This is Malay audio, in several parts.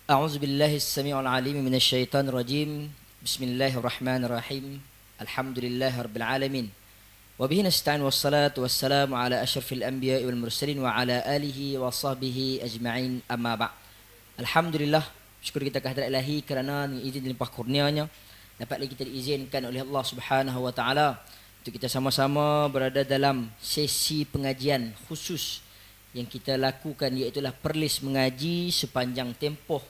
أعوذ بالله السميع العليم من الشيطان الرجيم. بسم الله الرحمن الرحيم. الحمد لله رب العالمين وبه نستعين والصلاة والسلام على أشرف الأنبياء والمرسلين وعلى آله وصحبه أجمعين أما بعد. Alhamdulillah, syukur kita kehadirat ilahi kerana izin dan limpah kurnianya dapat lagi kita diizinkan oleh Allah Subhanahu wa taala untuk kita sama-sama berada dalam sesi pengajian khusus yang kita lakukan, iaitu perlis mengaji sepanjang tempoh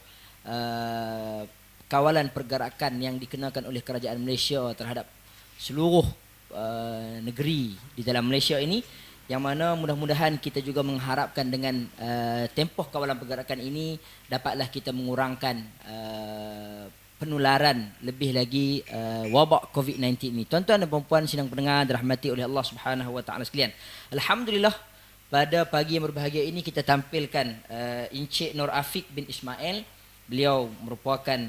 kawalan pergerakan yang dikenakan oleh kerajaan Malaysia terhadap seluruh negeri di dalam Malaysia ini, yang mana mudah-mudahan kita juga mengharapkan dengan tempoh kawalan pergerakan ini dapatlah kita mengurangkan penularan lebih lagi wabak COVID-19 ini. Tuan-tuan dan puan-puan sidang pendengar dirahmati oleh Allah Subhanahu wa taala sekalian. Alhamdulillah, pada pagi yang berbahagia ini kita tampilkan Encik Nur Afiq bin Ismail. Beliau merupakan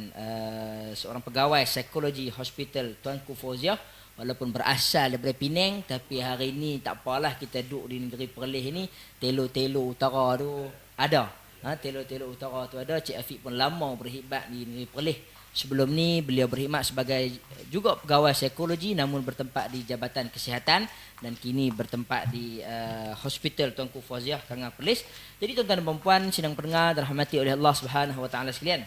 seorang pegawai psikologi Hospital Tuanku Fauziah, walaupun berasal daripada Penang, tapi hari ini tak apalah, kita duduk di negeri Perlis ini, Telur-telur utara tu ada. Telur-telur utara tu ada. Cik Afiq pun lama berkhidmat di negeri Perlis. Sebelum ni beliau berkhidmat sebagai juga pegawai psikologi, namun bertempat di Jabatan Kesihatan, dan kini bertempat di Hospital Tuanku Fauziah, Kangar Perlis. Jadi tuan-tuan dan puan-puan sidang pendengar dirahmati oleh Allah Subhanahu wa taala sekalian,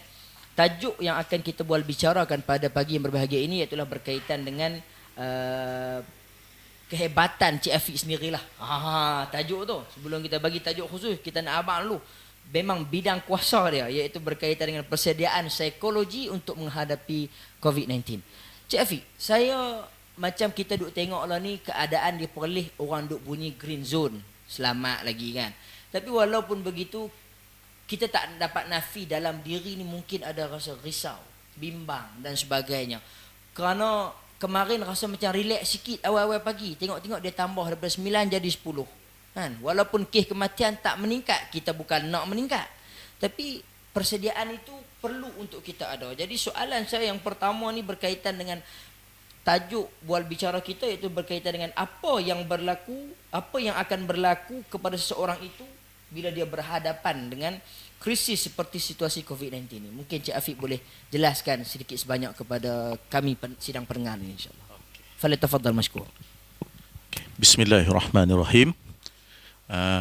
tajuk yang akan kita bicarakan pada pagi yang berbahagia ini iaitu berkaitan dengan kehebatan Cik Afiq sendirilah. Tajuk tu, sebelum kita bagi tajuk khusus, kita nak abang dulu. Memang bidang kuasa dia iaitu berkaitan dengan persediaan psikologi untuk menghadapi COVID-19. Cik Afiq, saya macam kita duk tengok lah ni keadaan di Perlis, orang duk bunyi green zone, selamat lagi kan. Tapi walaupun begitu, kita tak dapat nafi dalam diri ni mungkin ada rasa risau, bimbang dan sebagainya. Kerana kemarin rasa macam relax sikit awal-awal pagi, tengok-tengok dia tambah daripada 9 jadi 10. Kan? Walaupun kes kematian tak meningkat, kita bukan nak meningkat, tapi persediaan itu perlu untuk kita ada. Jadi soalan saya yang pertama ni berkaitan dengan tajuk bual bicara kita, iaitu berkaitan dengan apa yang berlaku, apa yang akan berlaku kepada seseorang itu bila dia berhadapan dengan krisis seperti situasi COVID-19 ini. Mungkin Cik Afiq boleh jelaskan sedikit sebanyak kepada kami sidang pendengar ini, insyaAllah. Falyatafaddal mashkur. Bismillahirrahmanirrahim.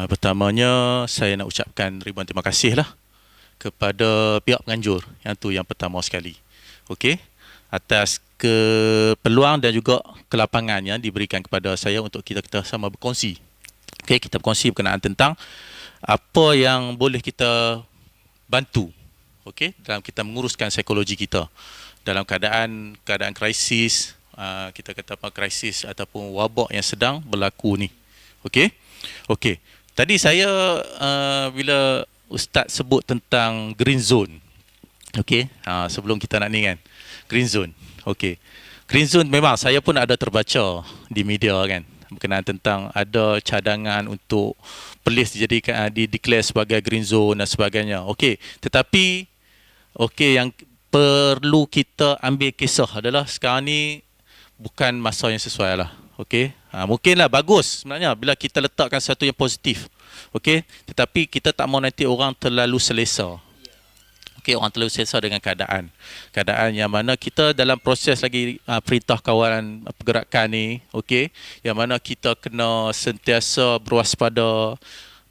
Pertamanya saya nak ucapkan ribuan terima kasih lah kepada pihak penganjur, yang pertama sekali, okey, atas peluang dan juga kelapangan yang diberikan kepada saya untuk kita sama berkongsi. Okey, kita berkongsi berkenaan tentang apa yang boleh kita bantu, okey, dalam kita menguruskan psikologi kita dalam keadaan krisis, kita kata apa, krisis ataupun wabak yang sedang berlaku ni. Okey. Tadi saya bila Ustaz sebut tentang green zone. Okey. Sebelum kita nak ni kan. Green zone. Okey. Green zone memang saya pun ada terbaca di media kan, berkenaan tentang ada cadangan untuk Perlis dijadikan declare sebagai green zone dan sebagainya. Okey. Tetapi yang perlu kita ambil kisah adalah sekarang ni bukan masa yang sesuai lah. Okey, mungkinlah bagus sebenarnya bila kita letakkan sesuatu yang positif. Okey, tetapi kita tak mau nanti orang terlalu selesa. Okey, orang terlalu selesa dengan keadaan yang mana kita dalam proses lagi perintah kawalan pergerakan ni, okey, yang mana kita kena sentiasa berwaspada,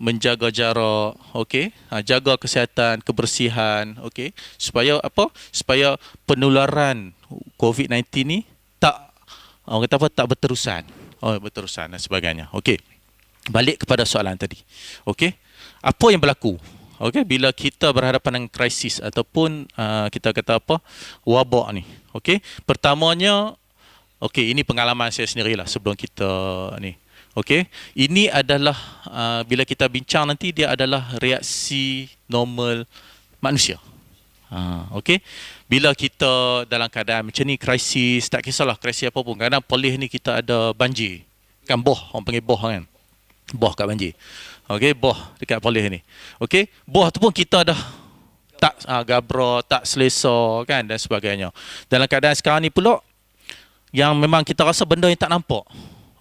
menjaga jarak, okey, jaga kesihatan, kebersihan, okey, supaya penularan COVID-19 ni orang kata tak berterusan. Berterusan dan sebagainya. Okey. Balik kepada soalan tadi. Okey. Apa yang berlaku? Okey, bila kita berhadapan dengan krisis ataupun kita kata wabak ni. Okey. Pertamanya, ini pengalaman saya sendirilah sebelum kita ni. Okey. Ini adalah bila kita bincang nanti, dia adalah reaksi normal manusia. Okey. Bila kita dalam keadaan macam ni, krisis, tak kisahlah krisis apa pun. Kadang Perlis ni kita ada banjir. Kan boh, orang panggil boh kan. Boh kat banjir. Okey, boh dekat Perlis ni. Okey, boh tu pun kita dah tak gabra, tak selesa kan dan sebagainya. Dalam keadaan sekarang ni pula yang memang kita rasa benda yang tak nampak.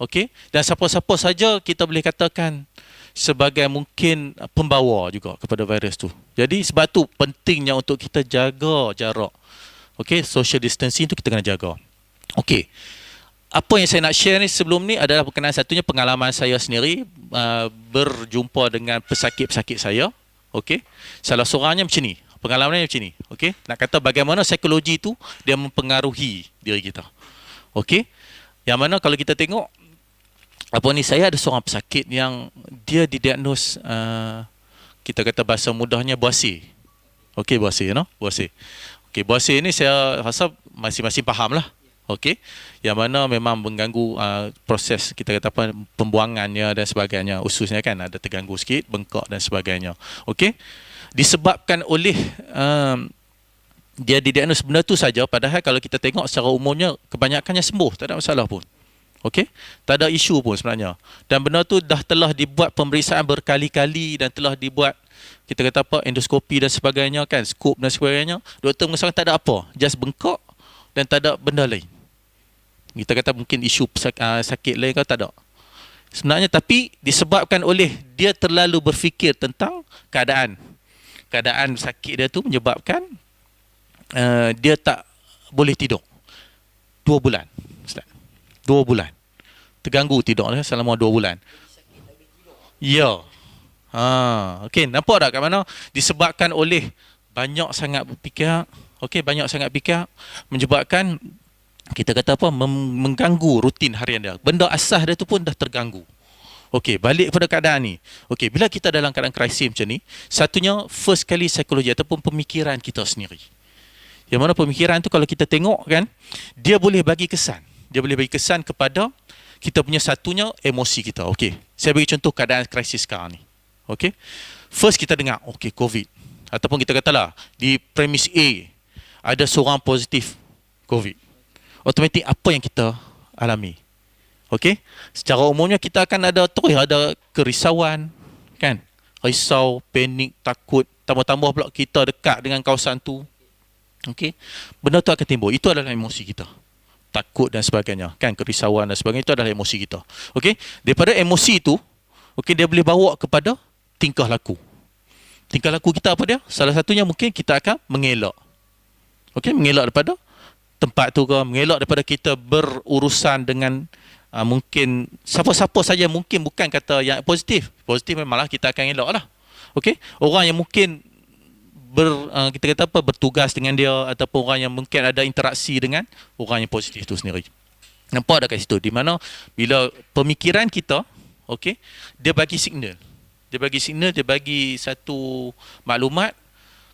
Okey, dan siapa-siapa saja kita boleh katakan sebagai mungkin pembawa juga kepada virus tu. Jadi sebab tu pentingnya untuk kita jaga jarak. Okey, social distancing tu kita kena jaga. Okey. Apa yang saya nak share ni sebelum ni adalah berkenaan satunya pengalaman saya sendiri berjumpa dengan pesakit-pesakit saya. Okey. Salah seorangnya macam ni. Pengalamannya macam ni. Okey. Nak kata bagaimana psikologi tu dia mempengaruhi diri kita. Okey. Yang mana kalau kita tengok apa ni, saya ada seorang pesakit yang dia didiagnos kita kata bahasa mudahnya buasir. Okey, buasir, no? Buasir. Okey, buasir ni saya rasa masing-masing faham lah. Okey, yang mana memang mengganggu proses kita kata apa, pembuangannya dan sebagainya, ususnya kan ada terganggu sikit, bengkak dan sebagainya. Okey, disebabkan oleh dia didiagnos benda tu saja, padahal kalau kita tengok secara umumnya kebanyakannya sembuh, tak ada masalah pun. Okey, tak ada isu pun sebenarnya. Dan benda tu dah telah dibuat pemeriksaan berkali-kali dan telah dibuat kita kata apa, endoskopi dan sebagainya kan, skop dan sebagainya. Doktor mengatakan tak ada apa, just bengkak dan tak ada benda lain. Kita kata mungkin isu sakit lain kau tak ada. Sebenarnya tapi disebabkan oleh dia terlalu berfikir tentang keadaan sakit dia tu menyebabkan dia tak boleh tidur 2 bulan. Ustaz. 2 bulan. Terganggu tidur selama 2 bulan. Ya. Okey, nampak tak kat mana disebabkan oleh banyak sangat berfikir, okey, banyak sangat fikir menyebabkan kita kata apa, mengganggu rutin harian dia. Benda asas dia tu pun dah terganggu. Okey, balik kepada keadaan ni. Okey, bila kita dalam keadaan krisis macam ni, satunya first kali psikologi ataupun pemikiran kita sendiri. Yang mana pemikiran tu kalau kita tengok kan, dia boleh bagi kesan. Dia boleh bagi kesan kepada kita punya satunya emosi kita. Okey, saya bagi contoh keadaan krisis sekarang ni. Okey, first kita dengar, okey, COVID. Ataupun kita katalah di premis A ada seorang positif COVID. Automatik apa yang kita alami? Okey, secara umumnya kita akan ada kerisauan, kan? Risau, panik, takut, tambah-tambah pula kita dekat dengan kawasan tu. Okey, benda tu akan timbul. Itu adalah emosi kita. Takut dan sebagainya, kan? Kerisauan dan sebagainya, itu adalah emosi kita. Okey, daripada emosi tu, okey, dia boleh bawa kepada tingkah laku. Tingkah laku kita apa dia? Salah satunya mungkin kita akan mengelak. Okey, mengelak daripada tempat tu ke, mengelak daripada kita berurusan dengan mungkin siapa-siapa saja, mungkin bukan kata yang positif. Positif memanglah kita akan elak lah. Okey, orang yang mungkin kita kata apa, bertugas dengan dia ataupun orang yang mungkin ada interaksi dengan orang yang positif tu sendiri. Nampak tak kat situ? Di mana bila pemikiran kita, okey, dia bagi signal. Dia bagi satu maklumat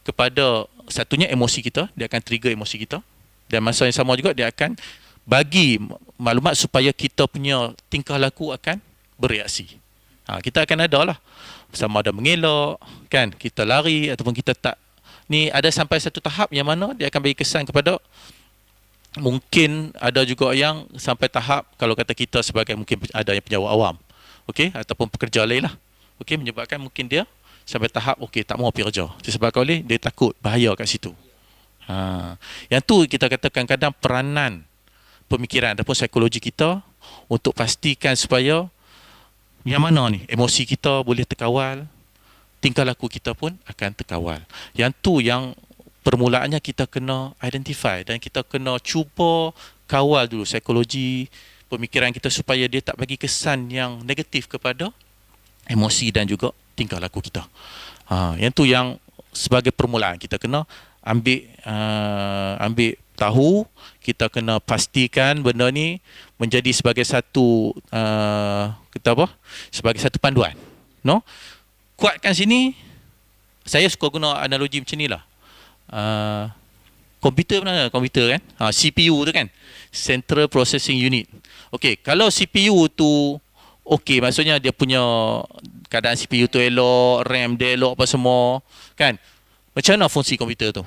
kepada satunya emosi kita, dia akan trigger emosi kita. Dan masa yang sama juga dia akan bagi maklumat supaya kita punya tingkah laku akan bereaksi. Kita akan ada lah, sama ada mengelak, kan, kita lari ataupun kita tak. Ni ada sampai satu tahap yang mana dia akan bagi kesan kepada, mungkin ada juga yang sampai tahap kalau kata kita sebagai mungkin ada yang penjawat awam, okey, ataupun pekerja lain lah, okey, menyebabkan mungkin dia sampai tahap okey tak mau pergi kerja disebabkan oleh dia takut bahaya kat situ. Yang tu kita katakan kadang peranan pemikiran ataupun psikologi kita untuk pastikan supaya yang mana ni emosi kita boleh terkawal, tingkah laku kita pun akan terkawal. Yang tu yang permulaannya kita kena identify dan kita kena cuba kawal dulu psikologi pemikiran kita supaya dia tak bagi kesan yang negatif kepada emosi dan juga tingkah laku kita. Yang tu yang sebagai permulaan kita kena ambil tahu, kita kena pastikan benda ni menjadi sebagai satu sebagai satu panduan, no? Kuatkan sini, saya suka guna analogi macam ni lah. Komputer kan, CPU tu kan, Central Processing Unit. Okey, kalau CPU tu okey, maksudnya dia punya keadaan CPU tu elok, RAM dia elok apa semua, kan? Macam mana fungsi komputer tu?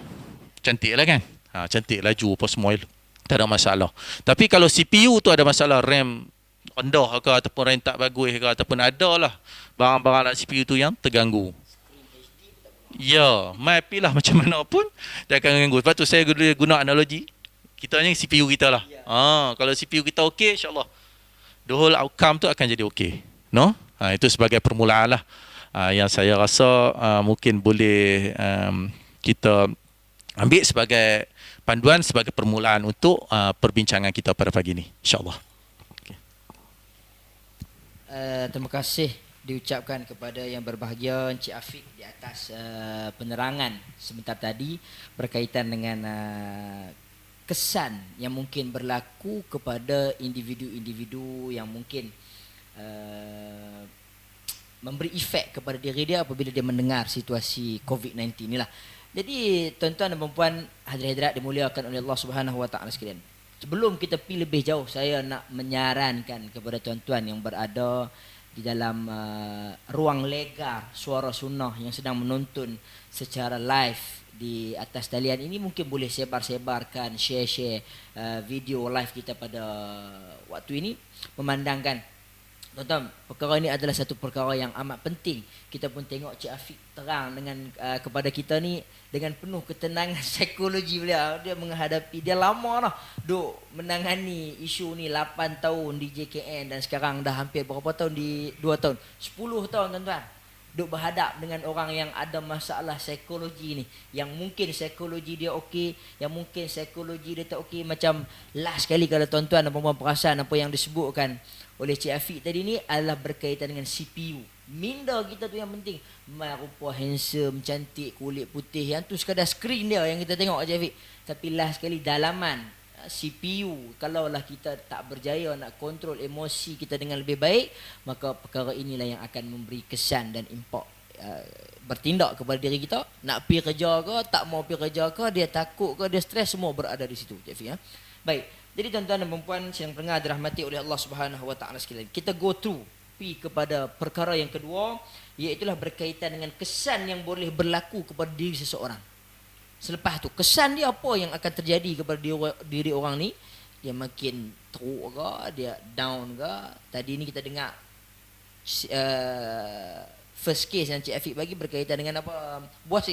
Cantik lah kan? Cantik, laju apa semua elok, tak ada masalah. Tapi kalau CPU tu ada masalah, RAM rendah ke ataupun RAM tak bagus ke ataupun ada lah barang-barang dalam CPU tu yang terganggu, ya, mapi lah macam mana pun dia akan ganggu. Lepas tu saya guna analogi kita ni CPU kita lah. Kalau CPU kita okey, insyaAllah the whole outcome tu akan jadi okey, no? Itu sebagai permulaan lah yang saya rasa mungkin boleh kita ambil sebagai panduan, sebagai permulaan untuk perbincangan kita pada pagi ini, insyaAllah. Okay. Terima kasih diucapkan kepada yang berbahagia Encik Afiq di atas penerangan sebentar tadi berkaitan dengan kesan yang mungkin berlaku kepada individu-individu yang mungkin memberi efek kepada diri dia apabila dia mendengar situasi COVID-19 inilah. Jadi tuan-tuan dan puan-puan, hadirin-hadirat dimuliakan oleh Allah Subhanahu Wa Taala sekalian. Sebelum kita pergi lebih jauh, saya nak menyarankan kepada tuan-tuan yang berada di dalam ruang legar suara sunnah yang sedang menonton secara live di atas talian ini, mungkin boleh sebar-sebarkan, share video live kita pada waktu ini, memandangkan tuan-tuan, perkara ini adalah satu perkara yang amat penting. Kita pun tengok Cik Afiq terang dengan kepada kita ni dengan penuh ketenangan psikologi beliau. Dia menghadapi, dia lama dah duk menangani isu ni, 8 tahun di JKN dan sekarang dah hampir berapa tahun, di 2 tahun, 10 tahun tuan-tuan. Duk berhadap dengan orang yang ada masalah psikologi ni, yang mungkin psikologi dia okey, yang mungkin psikologi dia tak okey. Macam last kali kalau tuan-tuan dan puan-puan perasan apa yang disebutkan oleh Cik Afiq tadi ni adalah berkaitan dengan CPU. Minda kita tu yang penting. Mai rupa handsome, cantik, kulit putih, yang tu sekadar skrin dia yang kita tengok Cik Afiq. Tapi last sekali dalaman CPU, kalaulah kita tak berjaya nak kontrol emosi kita dengan lebih baik, maka perkara inilah yang akan memberi kesan dan impak bertindak kepada diri kita. Nak pergi kerja ke, tak mau pergi kerja ke, dia takut ke, dia stres, semua berada di situ Cik Afiq. Baik. Jadi tuan-tuan dan puan-puan yang pendengar dirahmati oleh Allah Subhanahu Wa Taala sekalian, kita go through kepada perkara yang kedua, iaitu berkaitan dengan kesan yang boleh berlaku kepada diri seseorang. Selepas tu kesan dia apa yang akan terjadi kepada diri orang ni? Dia makin teruk ke, dia down ke? Tadi ni kita dengar first case yang Cik Afiq bagi berkaitan dengan apa? Buas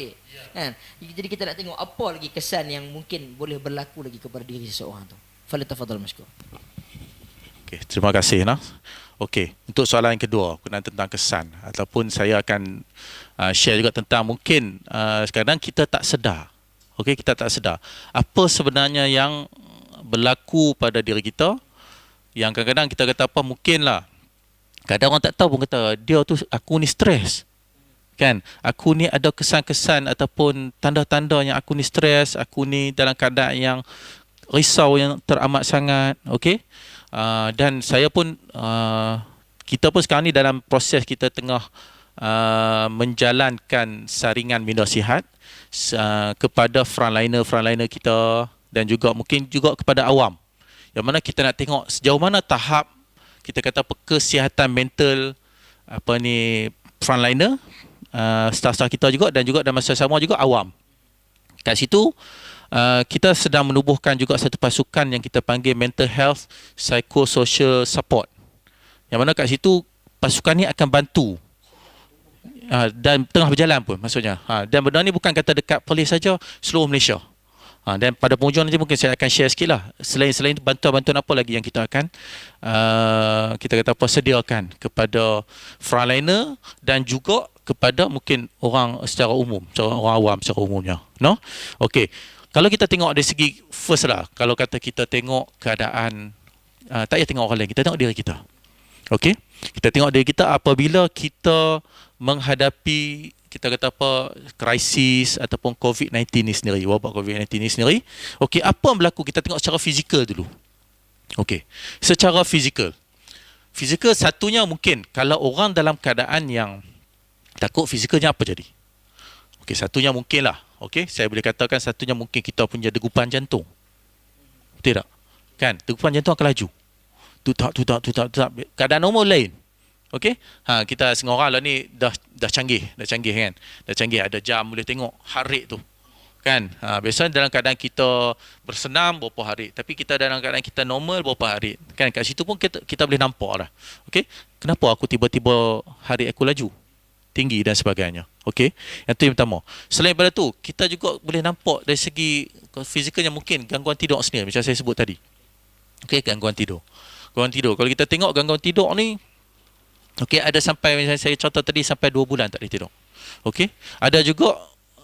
kan? Jadi kita nak tengok apa lagi kesan yang mungkin boleh berlaku lagi kepada diri seseorang tu. Falyatafadhal mashkur. Okey, terima kasih nah. Okey, untuk soalan yang kedua berkenaan tentang kesan, ataupun saya akan share juga tentang mungkin kadang kita tak sedar. Okey, kita tak sedar apa sebenarnya yang berlaku pada diri kita, yang kadang-kadang kita kata apa, mungkinlah kadang orang tak tahu pun kata dia tu, aku ni stres. Kan, aku ni ada kesan-kesan ataupun tanda-tanda yang aku ni stres, aku ni dalam keadaan yang risau yang teramat sangat. Okey, dan saya pun kita pun sekarang ni dalam proses kita tengah menjalankan saringan minda sihat kepada frontliner kita, dan juga mungkin juga kepada awam, yang mana kita nak tengok sejauh mana tahap kita kata kesihatan mental frontliner, staff-staff kita juga, dan juga dalam masa sama juga awam. Kat situ kita sedang menubuhkan juga satu pasukan yang kita panggil Mental Health Psychosocial Support, yang mana kat situ pasukan ni akan bantu dan tengah berjalan pun maksudnya. Dan benda ni bukan kata dekat polis saja, seluruh Malaysia. Dan pada penghujung nanti mungkin saya akan share sikit lah, selain bantuan-bantuan apa lagi yang kita akan kita kata apa, sediakan kepada frontliner dan juga kepada mungkin orang secara umum, orang awam secara umumnya. No? Okey. Kalau kita tengok dari segi first lah, kalau kata kita tengok keadaan, tak payah tengok orang lain, kita tengok diri kita. Okey? Kita tengok diri kita apabila kita menghadapi, kita kata apa, krisis ataupun COVID-19 ni sendiri, wabak COVID-19 ni sendiri. Okey, apa yang berlaku? Kita tengok secara fizikal dulu. Okey, secara fizikal. Fizikal satunya mungkin, kalau orang dalam keadaan yang takut, fizikalnya apa jadi? Okey, satunya mungkin lah. Okey, saya boleh katakan satunya mungkin kita punya degupan jantung. Betul tak? Kan? Degupan jantung akan laju. Tutak. Keadaan normal lain. Okey? Kita setengah orang lah ni dah canggih kan. Dah canggih, ada jam boleh tengok heart rate tu. Kan? Biasanya dalam keadaan kita bersenam berapa heart rate, tapi kita dalam keadaan kita normal berapa heart rate. Kan? Kat situ pun kita boleh nampak lah. Okey? Kenapa aku tiba-tiba heart rate aku laju? Tinggi dan sebagainya. Okey, yang tu yang pertama. Selain daripada tu, kita juga boleh nampak dari segi fizikalnya mungkin gangguan tidur sendiri, macam saya sebut tadi. Okey, gangguan tidur. Kalau kita tengok gangguan tidur ni, Okey, ada sampai misalnya saya contoh tadi sampai 2 bulan tak boleh tidur. Okey. Ada juga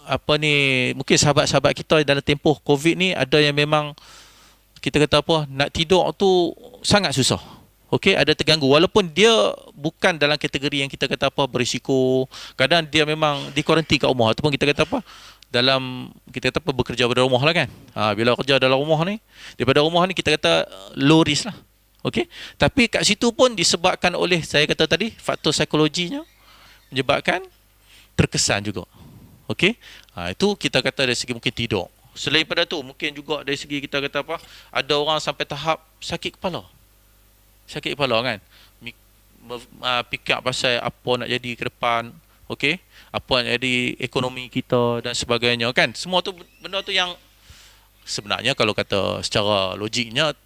apa ni, mungkin sahabat-sahabat kita dalam tempoh COVID ni ada yang memang kita kata apa, nak tidur tu sangat susah. Okey, ada terganggu walaupun dia bukan dalam kategori yang kita kata apa berisiko. Kadang dia memang di kuarantin kat rumah ataupun kita kata apa dalam kita kata apa bekerja dari rumah lah kan. Bila kerja dalam rumah ni, daripada rumah ni kita kata low risk lah. Okey. Tapi kat situ pun disebabkan oleh saya kata tadi faktor psikologinya menyebabkan terkesan juga. Okey. Itu kita kata dari segi mungkin tidur. Selain pada tu mungkin juga dari segi kita kata apa, ada orang sampai tahap sakit kepala. Sakit kepala kan. Fikir pasal apa nak jadi ke depan, okey? Apa nak jadi ekonomi kita dan sebagainya kan. Semua tu benda tu yang sebenarnya kalau kata secara logiknya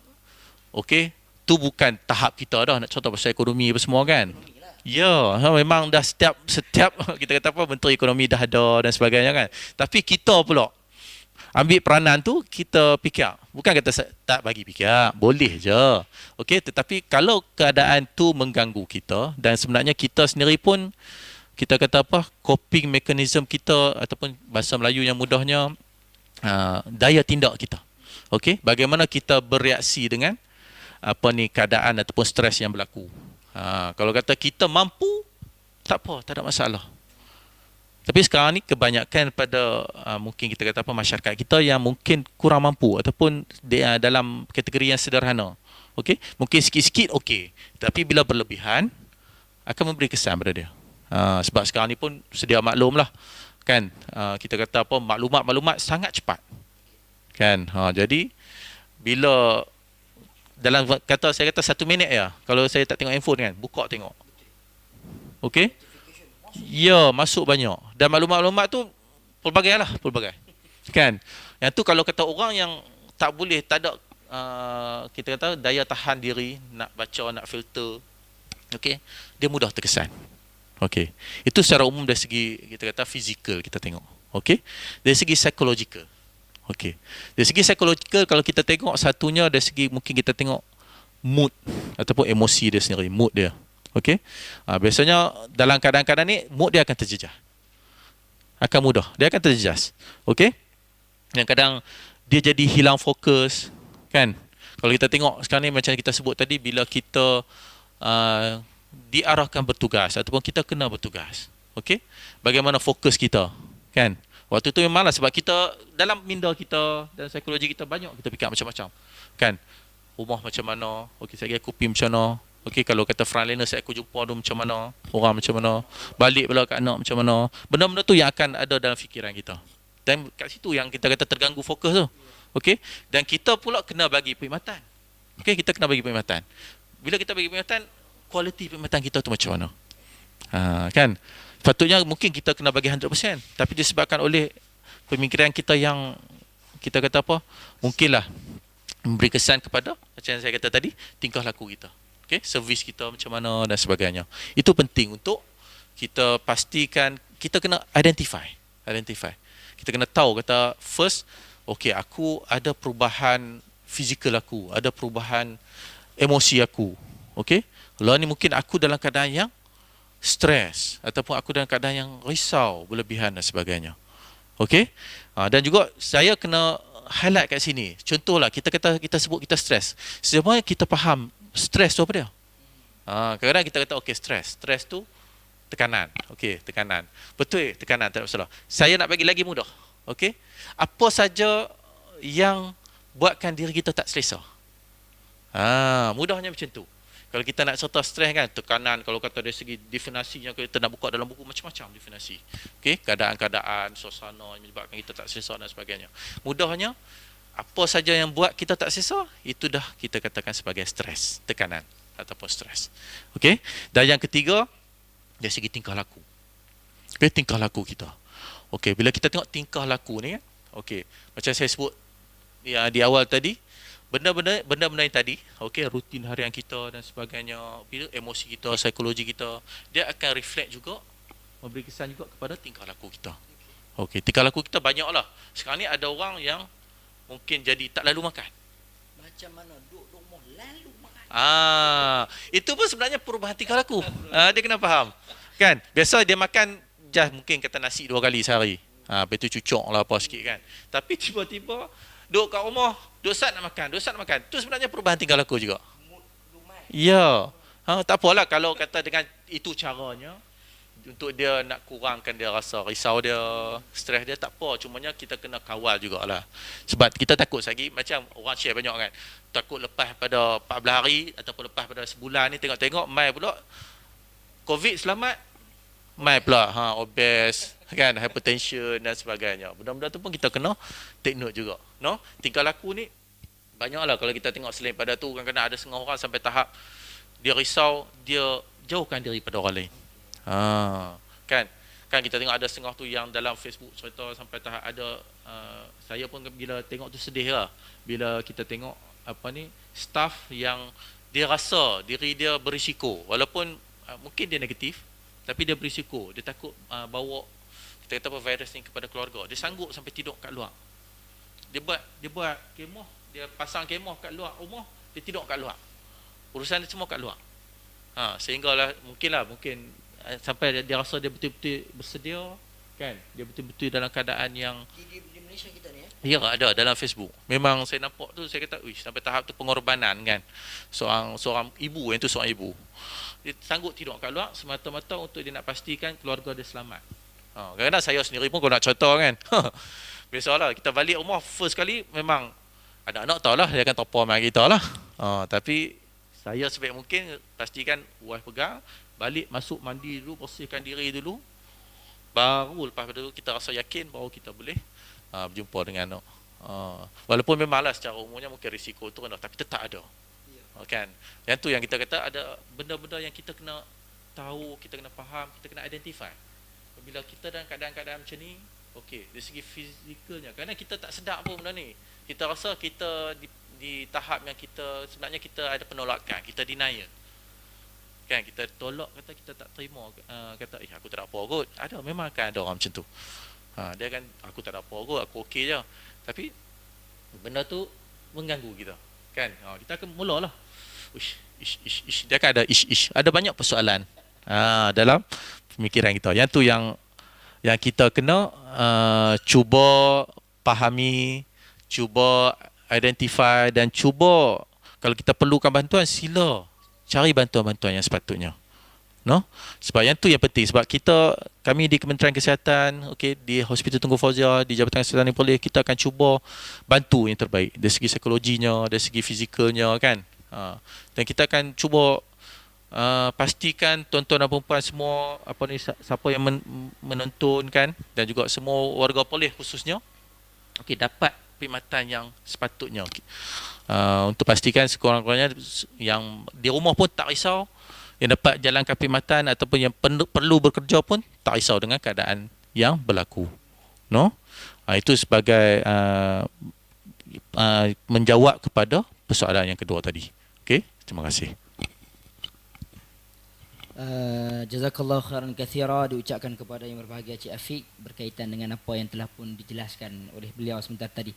okey, tu bukan tahap kita dah nak contoh pasal ekonomi apa semua kan. Ya, memang dah setiap kita kata apa menteri ekonomi dah ada dan sebagainya kan. Tapi kita pula ambil peranan tu, kita fikir. Bukan kata tak bagi fikir, boleh je. Okey, tetapi kalau keadaan tu mengganggu kita dan sebenarnya kita sendiri pun kita kata apa coping mechanism kita ataupun bahasa Melayu yang mudahnya daya tindak kita. Okey, bagaimana kita bereaksi dengan apa ni keadaan ataupun stres yang berlaku. Kalau kata kita mampu, tak apa, tak ada masalah. Tapi sekarang ni kebanyakan pada mungkin kita kata apa masyarakat kita yang mungkin kurang mampu ataupun dia dalam kategori yang sederhana. Okey, mungkin sikit-sikit okey, tapi bila berlebihan akan memberi kesan pada dia. Sebab sekarang ni pun sedia maklum lah kan, kita kata apa maklumat sangat cepat kan. Jadi bila dalam kata saya kata 1 minit ya, kalau saya tak tengok handphone kan, buka tengok. Okey? Ya, masuk banyak. Dan maklumat-maklumat tu pelbagai lah, pelbagai. Kan? Yang tu kalau kata orang yang tak boleh, tak ada kita kata daya tahan diri nak baca, nak filter. Okey? Dia mudah terkesan. Okey. Itu secara umum dari segi kita kata fizikal kita tengok. Okey? Dari segi psikologikal. Okey. Dari segi psikologikal kalau kita tengok satunya dari segi mungkin kita tengok mood ataupun emosi dia sendiri, mood dia. Okey. Biasanya dalam keadaan-keadaan ni mood dia akan terjejas. Akan mudah. Dia akan terjejas. Okey? Yang kadang dia jadi hilang fokus kan. Kalau kita tengok sekarang ni macam kita sebut tadi bila kita diarahkan bertugas ataupun kita kena bertugas. Okey? Bagaimana fokus kita kan? Waktu tu memanglah sebab kita dalam minda kita dan psikologi kita banyak kita fikir macam-macam. Kan? Rumah macam mana? Okey, saya aku pergi macam mana? Okey, kalau kata frontliner saya aku jumpa tu macam mana? Orang macam mana? Balik pula kat anak macam mana? Benda-benda tu yang akan ada dalam fikiran kita. Dan kat situ yang kita kata terganggu fokus tu. Okey? Dan kita pula kena bagi perkhidmatan. Okey, kita kena bagi perkhidmatan. Bila kita bagi perkhidmatan, kualiti perkhidmatan kita tu macam mana? Kan? Patutnya mungkin kita kena bagi 100%, tapi disebabkan oleh pemikiran kita yang kita kata apa, mungkinlah memberi kesan kepada macam yang saya kata tadi, tingkah laku kita. Okey, servis kita macam mana dan sebagainya. Itu penting untuk kita pastikan, kita kena identify. Kita kena tahu kata first, okey aku ada perubahan fizikal aku, ada perubahan emosi aku. Okey? Lalu ni mungkin aku dalam keadaan yang stres ataupun aku dalam keadaan yang risau berlebihan dan sebagainya. Okey? Dan juga saya kena highlight kat sini. Contohlah kita kata kita sebut kita stres. Sebenarnya kita faham stres tu apa dia? Kadang-kadang kita kata okey stres. Stres tu tekanan. Okey, tekanan. Betul, tekanan tak ada masalah. Saya nak bagi lagi mudah. Okey? Apa saja yang buatkan diri kita tak selesa? Mudahnya macam tu. Kalau kita nak serta stres kan, tekanan, kalau kata dari segi definisinya, kita nak buka dalam buku macam-macam definisi. Okey, keadaan-keadaan, suasana yang menyebabkan kita tak selesa dan sebagainya. Mudahnya, apa saja yang buat kita tak selesa, itu dah kita katakan sebagai stres, tekanan ataupun stres. Okey, dan yang ketiga, dari segi tingkah laku. Okey, tingkah laku kita. Okey, bila kita tengok tingkah laku ni kan, okey, macam saya sebut ya, di awal tadi, benda-benda yang tadi, okey, rutin harian kita dan sebagainya, emosi kita, psikologi kita, dia akan reflect juga, memberi kesan juga kepada tingkah laku kita. Okey, tingkah laku kita banyaklah. Sekarang ni ada orang yang mungkin jadi tak lalu makan. Macam mana duduk rumah lalu makan. Itu pun sebenarnya perubahan tingkah laku. Dia kena faham. Kan? Biasa dia makan just mungkin kata nasi 2 kali sehari. Lepas tu cucuk lah apa sikit kan. Tapi tiba-tiba duduk kat rumah, duduk sat nak makan, duduk sat nak makan. Tu sebenarnya perubahan tingkah laku juga. Ya. Tak apalah kalau kata dengan itu caranya untuk dia nak kurangkan dia rasa risau dia, stres dia, tak apa. Cumanya kita kena kawal jugalah. Sebab kita takut lagi macam orang share banyak kan. Takut lepas pada 14 hari ataupun lepas pada sebulan ni tengok-tengok mai pula COVID selamat, mai pula obes kan, hypertension dan sebagainya. Benda-benda tu pun kita kena take note juga. No? Tingkah laku ni banyaklah kalau kita tengok selain pada tu kadang-kadang ada setengah orang sampai tahap dia risau, dia jauhkan diri pada orang lain. Kan kita tengok ada setengah tu yang dalam Facebook cerita sampai tahap ada saya pun bila tengok tu sedih lah bila kita tengok staff yang dia rasa diri dia berisiko walaupun mungkin dia negatif tapi dia berisiko, dia takut bawa kita kata virus ni kepada keluarga. Dia sanggup sampai tidur kat luar. Dia buat kemah, dia pasang kemah kat luar rumah, dia tidur kat luar. Urusan dia semua kat luar. Sehinggalah mungkin sampai dia rasa dia betul-betul bersedia kan, dia betul-betul dalam keadaan yang Di Malaysia kita ni ya ada dalam Facebook. Memang saya nampak tu saya kata sampai tahap tu pengorbanan kan. Seorang ibu, yang tu seorang ibu. Dia sanggup tidur kat luar semata-mata untuk dia nak pastikan keluarga dia selamat. Kadang-kadang saya sendiri pun kalau nak cerita kan. Biasalah kita balik rumah first kali memang anak-anak tahulah dia akan topor dengan kita lah. Tapi saya sebaik mungkin pastikan wife pegang, balik masuk mandi dulu, bersihkan diri dulu, baru lepas itu kita rasa yakin baru kita boleh berjumpa dengan anak. Walaupun memanglah secara umumnya mungkin risiko tu rendah, tapi tetap ada. Kan? Yang tu yang kita kata ada benda-benda yang kita kena tahu, kita kena faham, kita kena identify. Bila kita dalam keadaan-keadaan macam ni, okey, dari segi fizikalnya, kerana kita tak sedar pun benda ni. Kita rasa kita di tahap yang kita sebenarnya kita ada penolakan, kita denial. Kan kita tolak, kata kita tak terima, kata aku tak ada apa kot. Ada, memang akan ada orang macam tu. Dia kan aku tak ada apa kot, aku okey je. Tapi benda tu mengganggu kita. Kan? Kita akan mulalah. Dia akan ada ada banyak persoalan dalam pemikiran kita. Yang tu yang kita kena cuba fahami, cuba identify dan cuba kalau kita perlukan bantuan sila cari bantuan-bantuan yang sepatutnya. No? Sebab yang tu yang penting. Sebab kami di Kementerian Kesihatan, di Hospital Tunku Fauzia, di Jabatan Kesihatan Polis, kita akan cuba bantu yang terbaik dari segi psikologinya, dari segi fizikalnya kan. Dan kita akan cuba pastikan tuan-tuan dan perempuan semua siapa yang menonton kan, dan juga semua warga polis khususnya dapat perkhidmatan yang sepatutnya. Untuk pastikan sekurang-kurangnya yang di rumah pun tak risau, yang dapat jalankan perkhidmatan ataupun yang perlu bekerja pun tak risau dengan keadaan yang berlaku. No? Itu sebagai menjawab kepada persoalan yang kedua tadi. Okey, terima kasih. Jazakallahu khairan katsira diucapkan kepada yang berbahagia Cik Afiq berkaitan dengan apa yang telah pun dijelaskan oleh beliau sebentar tadi.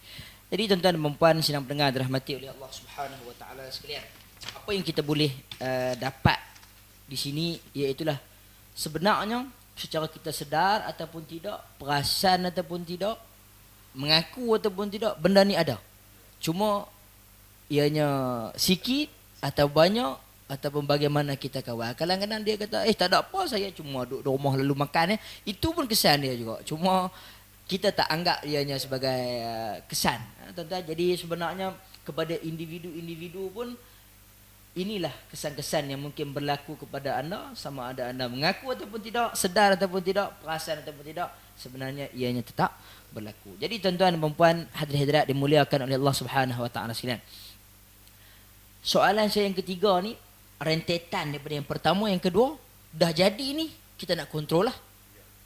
Jadi tuan-tuan dan puan sidang pendengar dirahmati oleh Allah Subhanahu wa taala sekalian. Apa yang kita boleh dapat di sini iaitulah sebenarnya secara kita sedar ataupun tidak, perasan ataupun tidak, mengaku ataupun tidak, benda ni ada. Cuma ianya sikit atau banyak ataupun bagaimana kita kawal. Kadang-kadang dia kata, tak ada apa, saya cuma duduk di rumah lalu makan. Itu pun kesan dia juga. Cuma kita tak anggap ianya sebagai kesan. Tuan-tuan, jadi sebenarnya kepada individu-individu pun inilah kesan-kesan yang mungkin berlaku kepada anda, sama ada anda mengaku ataupun tidak, sedar ataupun tidak, perasan ataupun tidak, sebenarnya ianya tetap berlaku. Jadi tuan-tuan dan puan-puan hadirin-hadirat dimuliakan oleh Allah Subhanahu wa taala sekalian. Soalan saya yang ketiga ni rentetan daripada yang pertama, yang kedua, dah jadi ni kita nak kontrol lah.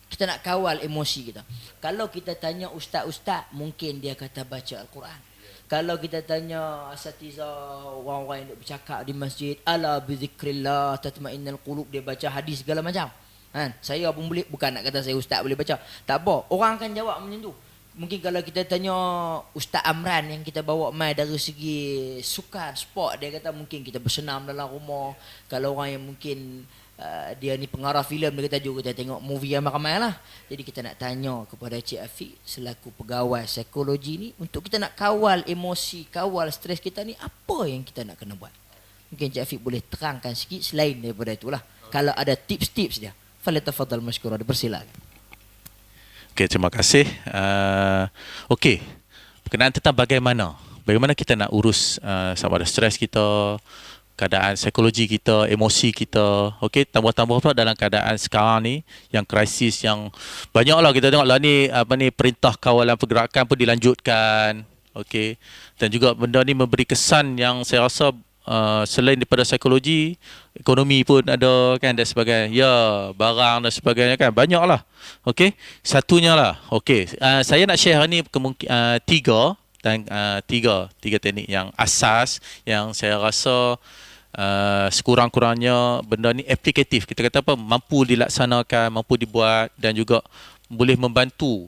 Kita nak kawal emosi kita. Kalau kita tanya ustaz-ustaz, mungkin dia kata baca Al-Quran. Kalau kita tanya asatizah, orang-orang yang bercakap di masjid, ala bizikrillah tatma'innal qulub, dia baca hadis segala macam. Saya pun boleh, bukan nak kata saya ustaz boleh baca. Tak apa, orang akan jawab macam tu. Mungkin kalau kita tanya Ustaz Amran yang kita bawa mai dari segi sukan, sport, dia kata mungkin kita bersenam dalam rumah. Kalau orang yang mungkin dia ni pengarah filem, dia kata juga kita tengok movie yang ramai lah. Jadi kita nak tanya kepada Cik Afiq selaku pegawai psikologi ni, untuk kita nak kawal emosi, kawal stres kita ni, apa yang kita nak kena buat? Mungkin Cik Afiq boleh terangkan sikit selain daripada itulah. Kalau ada tips-tips dia, falyatafaddal mashkura, dipersilakan. Okey, terima kasih. Okey, berkenaan tentang bagaimana kita nak urus sama ada stres kita, keadaan psikologi kita, emosi kita. Okey, tambah-tambah pula dalam keadaan sekarang ni yang krisis, yang banyaklah kita tengok lah ni perintah kawalan pergerakan pun dilanjutkan. Okey, dan juga benda ni memberi kesan yang saya rasa selain daripada psikologi, ekonomi pun ada kan dan sebagainya. Ya, barang dan sebagainya kan banyaklah. Okey, satunya lah. Okey, saya nak share hari ni tiga teknik yang asas yang saya rasa sekurang-kurangnya benda ni aplikatif. Kita kata apa, mampu dilaksanakan, mampu dibuat dan juga boleh membantu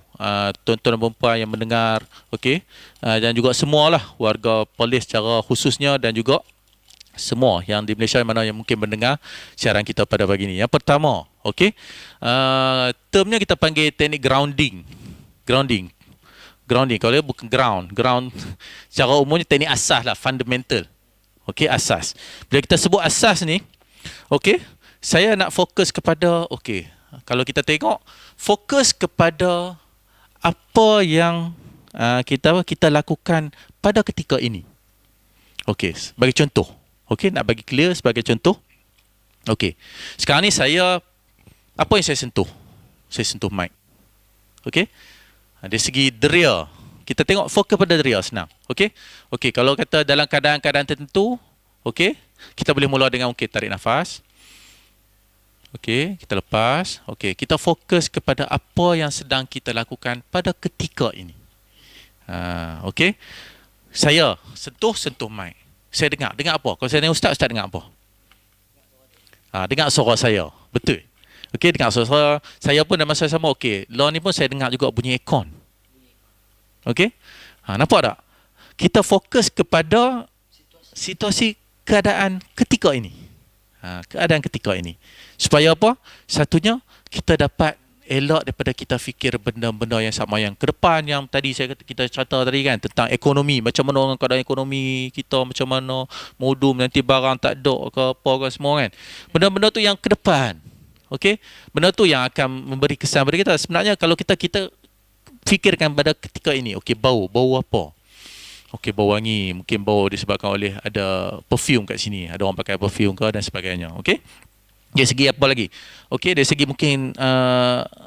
tuan-tuan dan puan yang mendengar. Okey, dan juga semualah warga Perlis secara khususnya dan juga semua yang di Malaysia mana yang mungkin mendengar siaran kita pada pagi ini. Yang pertama, okey, termnya kita panggil teknik grounding. Kalau dia bukan ground secara umumnya teknik asas lah, fundamental. Okey, asas. Bila kita sebut asas ni, okey, saya nak fokus kepada, okey, kalau kita tengok, fokus kepada apa yang kita lakukan pada ketika ini. Okey, bagi contoh. Okey, nak bagi clear sebagai contoh. Okey, sekarang ni apa yang saya sentuh? Saya sentuh mic. Okey, dari segi deria, kita tengok fokus pada deria, senang. Okey, kalau kata dalam keadaan-keadaan tertentu, okey, kita boleh mula dengan tarik nafas. Okey, kita lepas. Okey, kita fokus kepada apa yang sedang kita lakukan pada ketika ini. Okey, saya sentuh mic. Saya dengar apa? Kalau saya tanya ustaz dengar apa? Dengar suara saya. Betul. Okey, dengar suara saya pun dalam masa sama. Okey, law ni pun saya dengar juga bunyi aircon. Okey? Nampak tak? Kita fokus kepada situasi keadaan ketika ini. Keadaan ketika ini. Supaya apa? Satunya, kita dapat elak daripada kita fikir benda-benda yang sama yang ke depan, yang tadi kita cerita tadi kan tentang ekonomi, macam mana keadaan ekonomi kita, macam mana modum nanti barang tak ada ke apa ke semua kan. Benda-benda tu yang ke depan. Okey, benda tu yang akan memberi kesan pada kita. Sebenarnya kalau kita fikirkan pada ketika ini, okey, bau apa? Okey, bau wangi, mungkin bau disebabkan oleh ada perfume kat sini, ada orang pakai perfume ke dan sebagainya. Okey, dari segi apa lagi? Okey, dari segi mungkin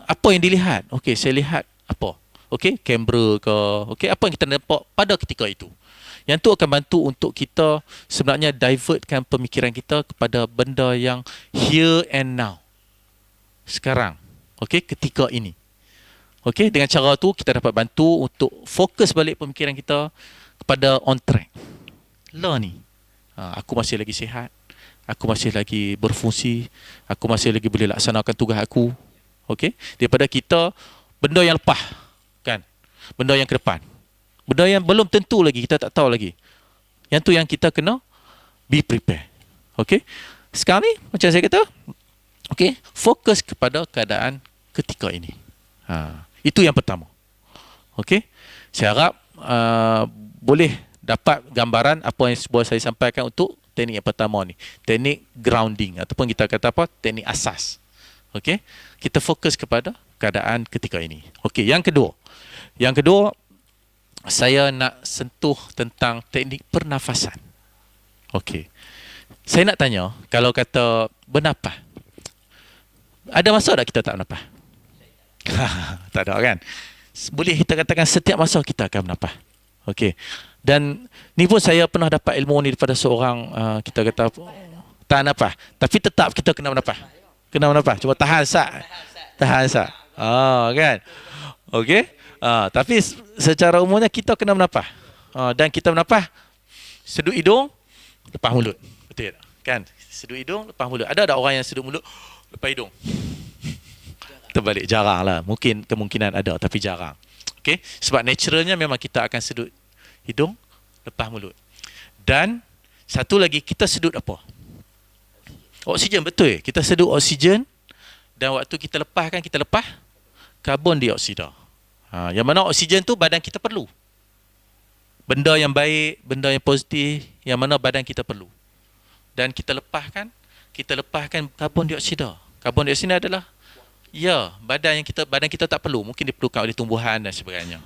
apa yang dilihat. Okey, saya lihat apa? Okey, kamera ke? Okey, apa yang kita nampak pada ketika itu. Yang tu akan bantu untuk kita sebenarnya divertkan pemikiran kita kepada benda yang here and now. Sekarang. Okey, ketika ini. Okey, dengan cara tu kita dapat bantu untuk fokus balik pemikiran kita kepada on track. Lah ni. Aku masih lagi sihat. Aku masih lagi berfungsi. Aku masih lagi boleh laksanakan tugas aku. Okey? Daripada kita, benda yang lepas. Kan? Benda yang ke depan. Benda yang belum tentu lagi. Kita tak tahu lagi. Yang tu yang kita kena be prepared. Okey? Sekarang ni, macam saya kata, okey, fokus kepada keadaan ketika ini. Itu yang pertama. Okey? Saya harap boleh dapat gambaran apa yang saya sampaikan untuk teknik yang pertama ni, teknik grounding ataupun kita kata apa, teknik asas. Okey, kita fokus kepada keadaan ketika ini. Okey, yang kedua saya nak sentuh tentang teknik pernafasan. Okey, saya nak tanya, kalau kata bernafas, ada masa tak kita tak bernafas? Tak ada kan? Boleh kita katakan setiap masa kita akan bernafas. Okey. Dan ni pun saya pernah dapat ilmu ni daripada seorang kita kata tahan nafas. Tapi tetap kita kena bernafas. Cuba tahan sat. Kan? Okey. Tapi secara umumnya kita kena bernafas. Dan kita bernafas sedut hidung, lepas mulut. Betul tak? Kan? Sedut hidung, lepas mulut. Ada tak orang yang sedut mulut, lepas hidung? Terbalik, jarang lah. Mungkin kemungkinan ada, tapi jarang. Okey, sebab naturalnya memang kita akan sedut hidung, lepas mulut. Dan satu lagi, kita sedut apa? Oksigen, betul. Kita sedut oksigen, dan waktu kita lepas karbon dioksida. Yang mana oksigen tu badan kita perlu. Benda yang baik, benda yang positif, yang mana badan kita perlu. Dan kita lepaskan karbon dioksida. Karbon dioksida adalah badan kita tak perlu. Mungkin diperlukan oleh tumbuhan dan sebagainya.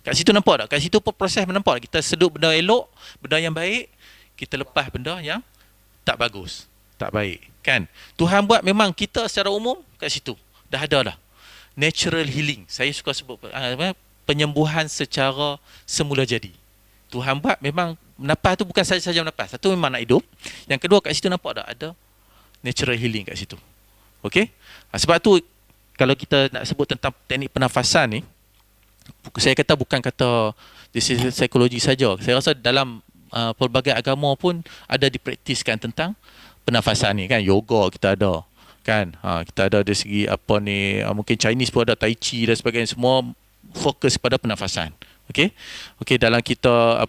Kat situ nampak tak? Kat situ pun proses nampak tak? Kita sedut benda elok, benda yang baik, kita lepas benda yang tak bagus, tak baik, kan? Tuhan buat memang kita secara umum kat situ dah ada dah. Natural healing. Saya suka sebut penyembuhan secara semula jadi. Tuhan buat memang nafas tu bukan saja nafas. Satu memang nak hidup. Yang kedua kat situ nampak tak ada natural healing kat situ. Okey? Sebab tu kalau kita nak sebut tentang teknik pernafasan ni, saya kata bukan kata this is psikologi saja. Saya rasa dalam pelbagai agama pun ada dipraktiskan tentang pernafasan ni, kan. Yoga kita ada, kan. Kita ada dari segi apa ni, mungkin Chinese pun ada tai chi dan sebagainya, semua fokus pada pernafasan. Okey. Okey, dalam kita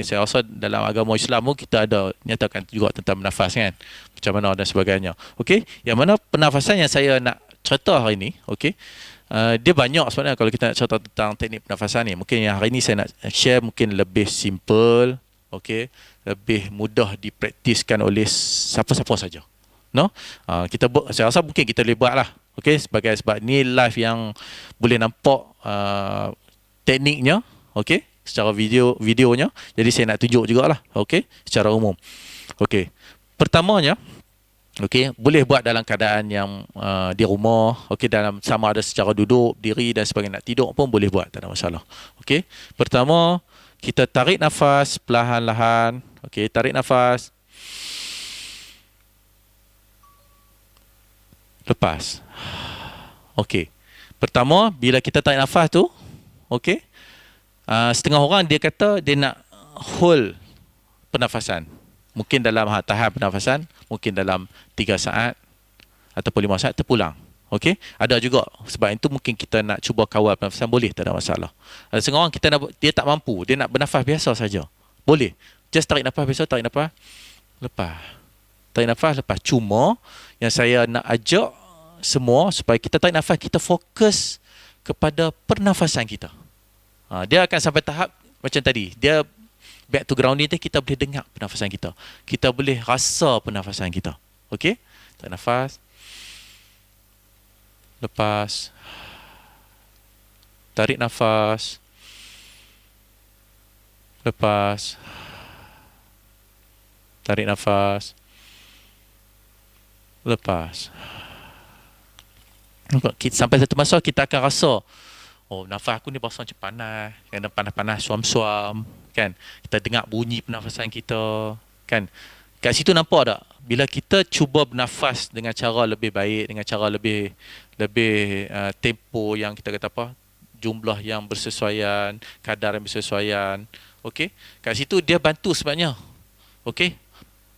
saya rasa dalam agama Islam pun kita ada nyatakan juga tentang bernafas, kan. Macam mana dan sebagainya. Okey. Yang mana pernafasan yang saya nak cerita hari ni, okey. Dia banyak sebenarnya kalau kita nak cerita tentang teknik pernafasan ni. Mungkin yang hari ni saya nak share mungkin lebih simple, okey, lebih mudah dipraktiskan oleh siapa-siapa saja. No? Saya rasa mungkin kita boleh buat lah. Okey, sebab ni live yang boleh nampak tekniknya, okey, secara videonya. Jadi saya nak tunjuk jugalah, okey, secara umum. Okey. Pertamanya, okey, boleh buat dalam keadaan yang di rumah, okey, dalam sama ada secara duduk, diri dan sebagainya, nak tidur pun boleh buat, tak ada masalah. Okey. Pertama, kita tarik nafas perlahan-lahan. Okey, tarik nafas. Lepas. Okey. Pertama, bila kita tarik nafas tu, okey, setengah orang dia kata dia nak hold pernafasan. Mungkin dalam tahap pernafasan, mungkin dalam 3 saat ataupun 5 saat terpulang. Okey? Ada juga. Sebab itu mungkin kita nak cuba kawal pernafasan, boleh, tak ada masalah. Ada setengah orang dia tak mampu, dia nak bernafas biasa saja. Boleh. Just tarik nafas biasa, tarik nafas, lepas. Tarik nafas, lepas. Cuma yang saya nak ajak semua supaya kita tarik nafas, kita fokus kepada pernafasan kita. Dia akan sampai tahap macam tadi. Dia back to grounding tu, kita boleh dengar pernafasan kita. Kita boleh rasa pernafasan kita. Okey? Tarik nafas. Lepas. Tarik nafas. Lepas. Tarik nafas. Lepas. Sampai satu masa kita akan rasa, oh, nafas aku ni berasa macam panas, kadang panas-panas, suam-suam, kan. Kita dengar bunyi pernafasan kita, kan. Kat situ nampak tak? Bila kita cuba bernafas dengan cara lebih baik, dengan cara lebih tempo yang kita kata apa, jumlah yang bersesuaian, kadar yang bersesuaian, okey. Kat situ dia bantu sebenarnya. Okey.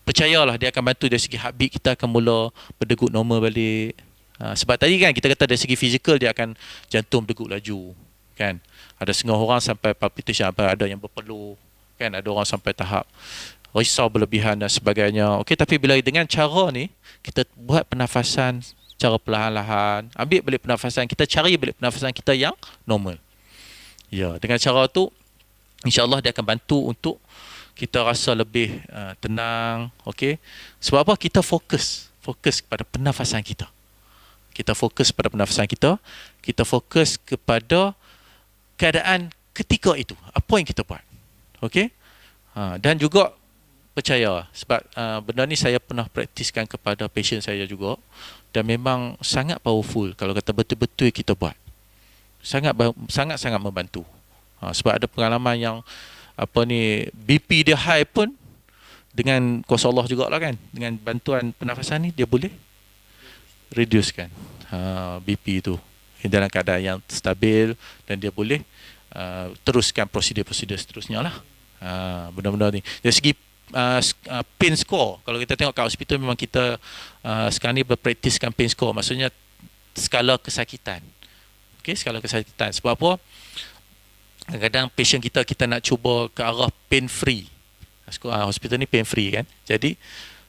Percayalah, dia akan bantu dari segi heartbeat kita akan mula berdegup normal balik. Sebab tadi kan kita kata dari segi fizikal dia akan jantung berdegup laju, kan. Ada setengah orang sampai palpitation, ada yang berpeluh, kan. Ada orang sampai tahap risau berlebihan dan sebagainya. Okey, tapi bila dengan cara ni kita buat pernafasan secara perlahan-lahan, ambil balik pernafasan kita, cari balik pernafasan kita yang normal. Ya, dengan cara tu insya-Allah dia akan bantu untuk kita rasa lebih tenang, okey. Sebab apa? Kita fokus kepada pernafasan kita. Kita fokus pada pernafasan kita, kita fokus kepada keadaan ketika itu, apa yang kita buat. Okey? Dan juga percaya, sebab benda ni saya pernah praktiskan kepada pasien saya juga, dan memang sangat powerful kalau kata betul-betul kita buat. Sangat-sangat membantu. Sebab ada pengalaman yang BP dia high pun dengan kuasa Allah jugalah, kan. Dengan bantuan pernafasan ni dia boleh reducekan BP tu dalam keadaan yang stabil, dan dia boleh teruskan prosedur-prosedur seterusnya lah. Benda-benda ni dari segi pain score, kalau kita tengok kat hospital memang kita sekarang ni berpraktiskan pain score, maksudnya skala kesakitan, Okey, skala kesakitan. Sebab apa? Kadang-kadang patient kita nak cuba ke arah pain free. Hospital ni pain free kan. Jadi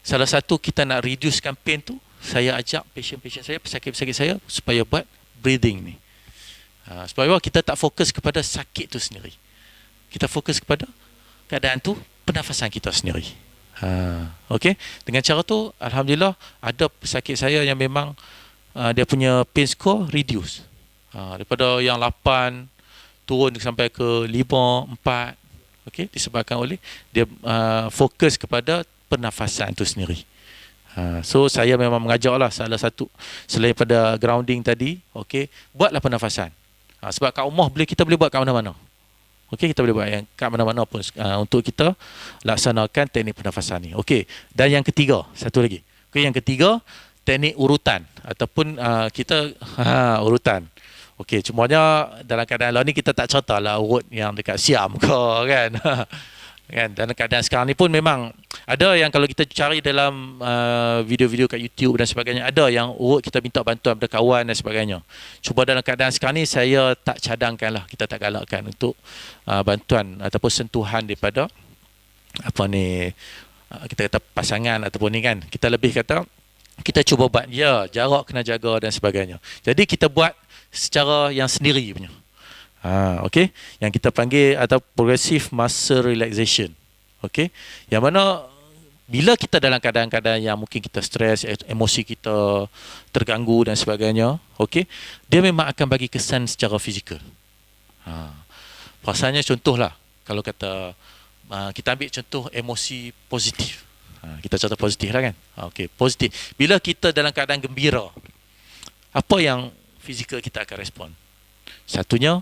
salah satu kita nak reducekan pain tu, saya ajak patient-patient saya, pesakit-pesakit saya supaya buat breathing ni. Supaya kita tak fokus kepada sakit tu sendiri. Kita fokus kepada keadaan tu, pernafasan kita sendiri. Okey, dengan cara tu alhamdulillah ada pesakit saya yang memang dia punya pain score reduce. Daripada yang 8 turun sampai ke 5, 4. Okey, disebabkan oleh dia fokus kepada pernafasan itu sendiri. So saya memang mengajaklah salah satu selain pada grounding tadi, okey, buatlah pernafasan. Sebab kat rumah kita boleh buat kat mana-mana. Okey, kita boleh buat yang kat mana-mana pun untuk kita laksanakan teknik pernafasan ni. Okey, dan yang ketiga, satu lagi. Okey, yang ketiga, teknik urutan ataupun kita urutan. Okey, cumanya dalam keadaan lain ni kita tak ceritalah urut yang dekat Siam ke kan. Kan, dalam keadaan sekarang ni pun memang ada yang kalau kita cari dalam video-video kat YouTube dan sebagainya, ada yang urut kita minta bantuan daripada kawan dan sebagainya. Cuba dalam keadaan sekarang ni saya tak cadangkan lah, kita tak galakkan untuk bantuan ataupun sentuhan daripada apa ni, kita kata pasangan ataupun ni kan. Kita lebih kata kita cuba buat, ya, jarak kena jaga dan sebagainya. Jadi kita buat secara yang sendiri punya. Okey, yang kita panggil atau progressive muscle relaxation. Okey, yang mana bila kita dalam keadaan-keadaan yang mungkin kita stres, emosi kita terganggu dan sebagainya, okey, dia memang akan bagi kesan secara fizikal. Perasaannya contohlah, kalau kata kita ambil contoh emosi positif. Kita contoh positif lah kan. Okey, positif. Bila kita dalam keadaan gembira, apa yang fizikal kita akan respon? Satunya,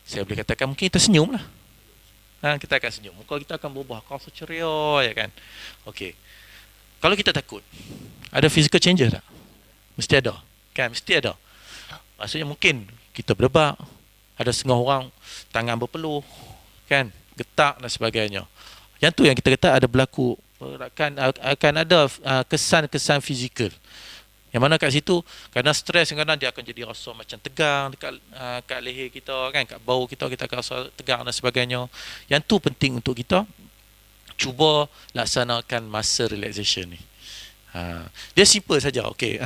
saya boleh katakan mungkin kita senyum lah. Kita akan senyum. Muka kita akan berubah. Rasa ceria, ya kan? Okey. Kalau kita takut, ada physical changes tak? Mesti ada. Kan? Mesti ada. Maksudnya mungkin kita berdebar. Ada setengah orang tangan berpeluh. Kan? Getak dan sebagainya. Yang tu yang kita kata ada berlaku. Akan ada kesan-kesan fizikal. Yang mana kat situ, kerana stres kadang dia akan jadi rasa macam tegang dekat kat leher kita kan, kat bau kita akan rasa tegang dan sebagainya. Yang tu penting untuk kita cuba laksanakan muscle relaxation ni. Dia simple saja. Okey,